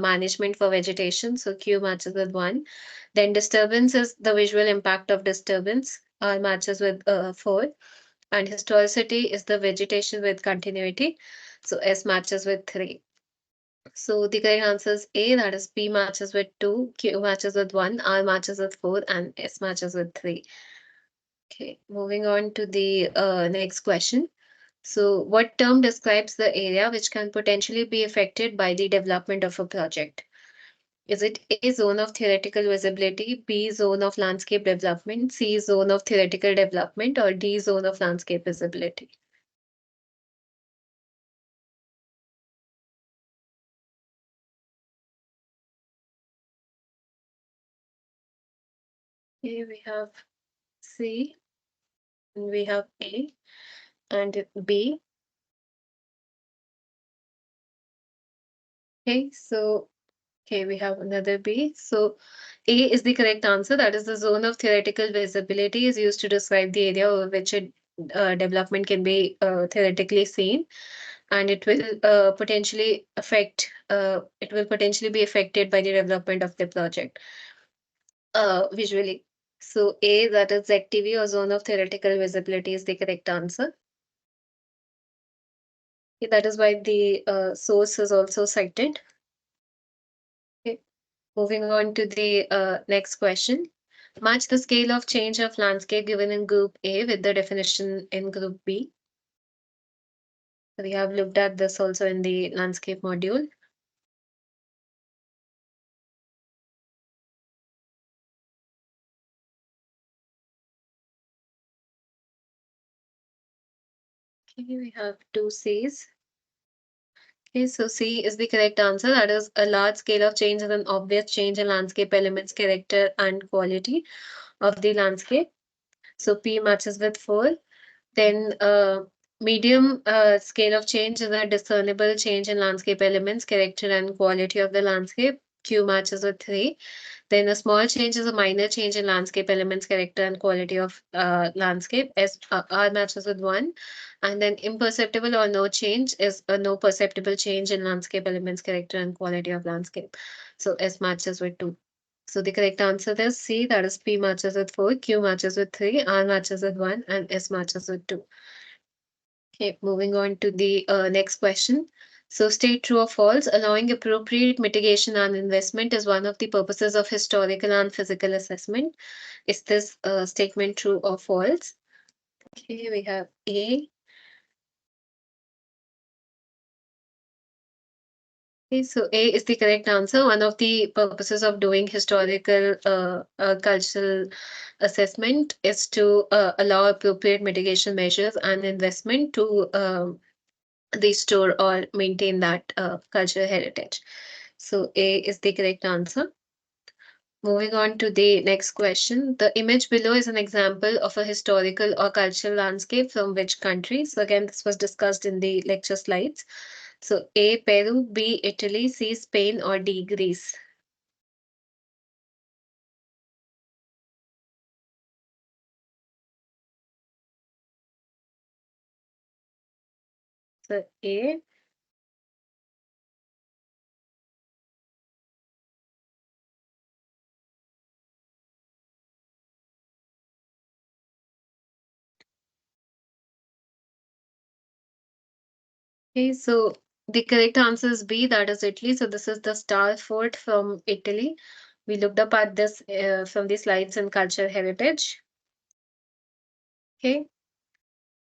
management for vegetation. So Q matches with 1. Then disturbance is the visual impact of disturbance. R matches with 4. And historicity is the vegetation with continuity. So S matches with 3. So the correct answer is A, that is P matches with 2, Q matches with 1, R matches with 4, and S matches with 3. Okay, moving on to the next question. So, what term describes the area which can potentially be affected by the development of a project? Is it A, zone of theoretical visibility, B, zone of landscape development, C, zone of theoretical development, or D, zone of landscape visibility? Here we have C, and we have A, and B. Okay, we have another B. So A is the correct answer. That is the zone of theoretical visibility is used to describe the area over which a development can be theoretically seen, and it will potentially be affected by the development of the project visually. So A, that is ZTV or zone of theoretical visibility, is the correct answer. Okay, that is why the source is also cited. Okay. Moving on to the next question. Match the scale of change of landscape given in group A with the definition in group B. So we have looked at this also in the landscape module. Okay, we have two C's. Okay, so C is the correct answer. That is, a large scale of change is an obvious change in landscape elements, character, and quality of the landscape. So P matches with 4. Then medium scale of change is a discernible change in landscape elements, character, and quality of the landscape. Q matches with 3. Then a small change is a minor change in landscape elements, character, and quality of landscape. R matches with 1. And then imperceptible or no change is a no perceptible change in landscape elements, character, and quality of landscape. So S matches with 2. So the correct answer is C, that is P matches with 4, Q matches with 3, R matches with 1, and S matches with 2. Okay, moving on to the next question. So, state true or false, allowing appropriate mitigation and investment is one of the purposes of historical and physical assessment. Is this statement true or false? Okay, we have A. Okay, so A is the correct answer. One of the purposes of doing historical cultural assessment is to allow appropriate mitigation measures and investment to restore or maintain that cultural heritage. So A is the correct answer. Moving on to the next question. The image below is an example of a historical or cultural landscape from which country? So again, this was discussed in the lecture slides. So A, Peru, B, Italy, C, Spain, or D, Greece. So A. Okay, so the correct answer is B, that is Italy. So this is the Star Fort from Italy. We looked up at this from the slides in cultural heritage. Okay,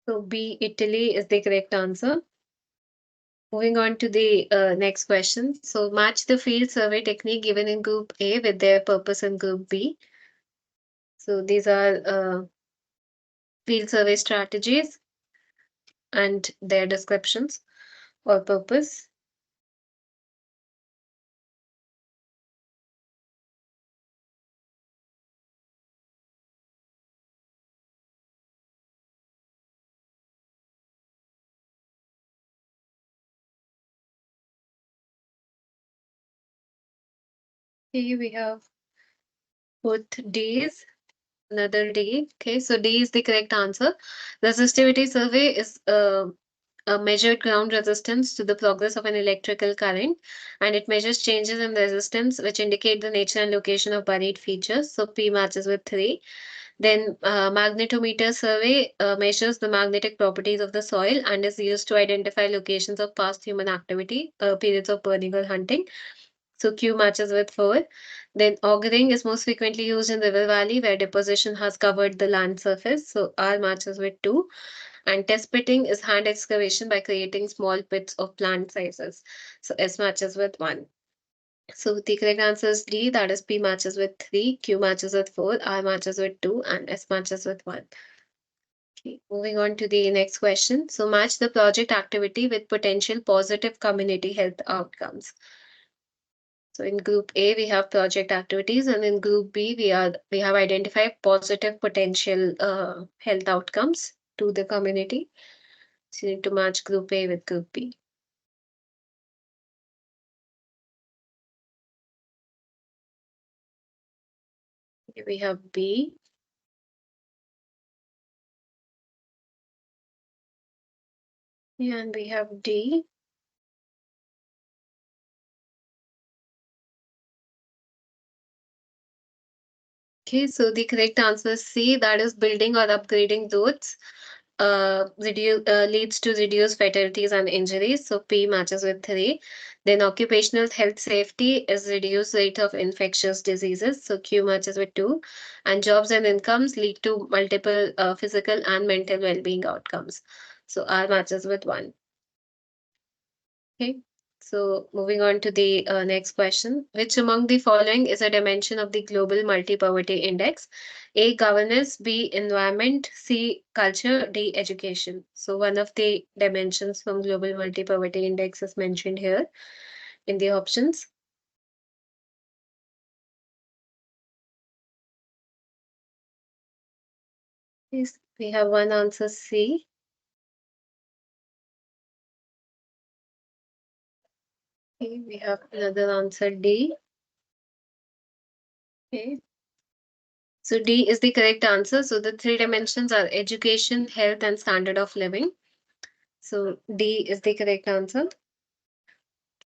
so B, Italy is the correct answer. Moving on to the next question. So match the field survey technique given in group A with their purpose in group B. So these are field survey strategies and their descriptions or purpose. Here we have both Ds, another D. Okay, so D is the correct answer. Resistivity survey is a measured ground resistance to the progress of an electrical current, and it measures changes in resistance which indicate the nature and location of buried features. So P matches with 3. Then magnetometer survey measures the magnetic properties of the soil and is used to identify locations of past human activity, periods of burning or hunting. So Q matches with 4. Then augering is most frequently used in river valley where deposition has covered the land surface. So R matches with 2. And test pitting is hand excavation by creating small pits of plant sizes. So S matches with 1. So the correct answer is D, that is P matches with 3, Q matches with 4, R matches with 2, and S matches with 1. Okay, moving on to the next question. So match the project activity with potential positive community health outcomes. So in group A, we have project activities, and in group B, we have identified positive potential health outcomes to the community. So you need to match group A with group B. Here we have B. And we have D. Okay, so the correct answer is C, that is building or upgrading roads leads to reduced fatalities and injuries. So P matches with 3. Then occupational health safety is reduced rate of infectious diseases. So Q matches with 2. And jobs and incomes lead to multiple physical and mental well-being outcomes. So R matches with 1. Okay. So moving on to the next question. Which among the following is a dimension of the Global Multi-Poverty Index? A, governance, B, environment, C, culture, D, education. So one of the dimensions from Global Multi-Poverty Index is mentioned here in the options. Yes, we have one answer C. Okay, we have another answer D. Okay. So D is the correct answer. So the three dimensions are education, health, and standard of living. So D is the correct answer.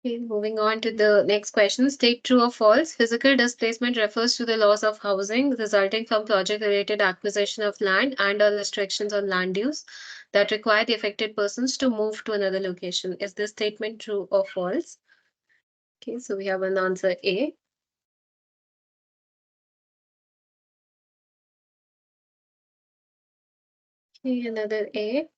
Okay, moving on to the next question. State true or false. Physical displacement refers to the loss of housing resulting from project-related acquisition of land and/or restrictions on land use that require the affected persons to move to another location. Is this statement true or false? Okay, so we have an answer A. Okay, another A.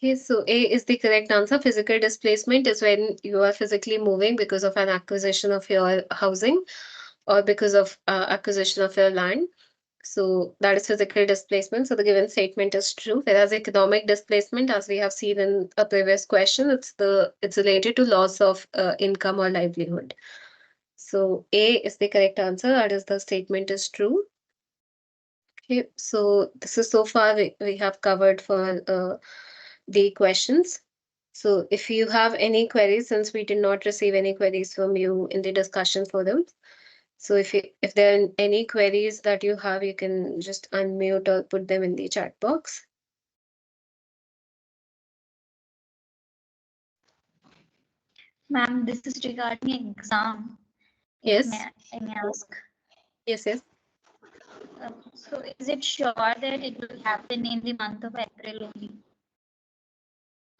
Okay, so A is the correct answer. Physical displacement is when you are physically moving because of an acquisition of your housing or because of acquisition of your land. So that is physical displacement. So the given statement is true. Whereas economic displacement, as we have seen in a previous question, it's related to loss of income or livelihood. So A is the correct answer. That is the statement is true. Okay, so this is so far we have covered for the questions. So if you have any queries, since we did not receive any queries from you in the discussion forum, so if there are any queries that you have, you can just unmute or put them in the chat box. Ma'am, this is regarding exam. If Yes. I may ask. Yes, yes. So is it sure that it will happen in the month of April only?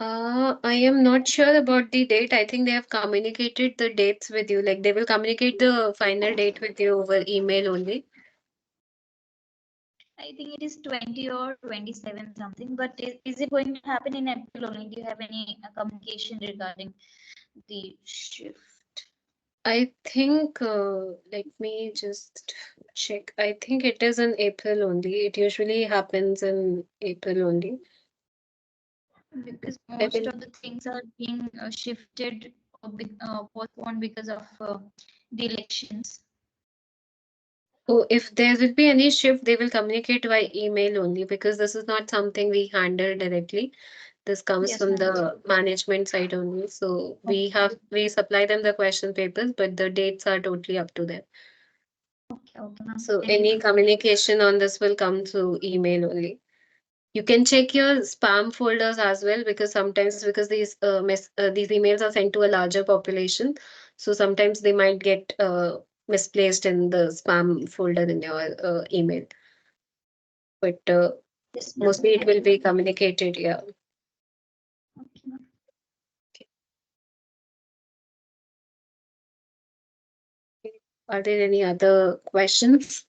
I am not sure about the date. I think they have communicated the dates with you. Like they will communicate the final date with you over email only. I think it is 20 or 27 something, but is it going to happen in April only? Do you have any communication regarding the shift? I think, let me just check. I think it is in April only. It usually happens in April only. Because I most will. of the things are being shifted or postponed because of the elections. Oh, if there will be any shift, they will communicate by email only because this is not something we handle directly. This comes Yes, from ma'am. the management side only. So Okay. we supply them the question papers, but the dates are totally up to them. Okay, okay, ma'am. So Thank any you. communication on this will come through email only. You can check your spam folders as well because sometimes because these emails are sent to a larger population, so sometimes they might get misplaced in the spam folder in your email. But Yes, ma'am. mostly it Thank will you. be communicated. Yeah. Okay, ma'am. Are there any other questions?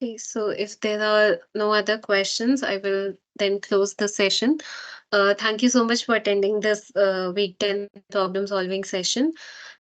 Okay, so if there are no other questions, I will then close the session. Thank you so much for attending this week 10 problem solving session.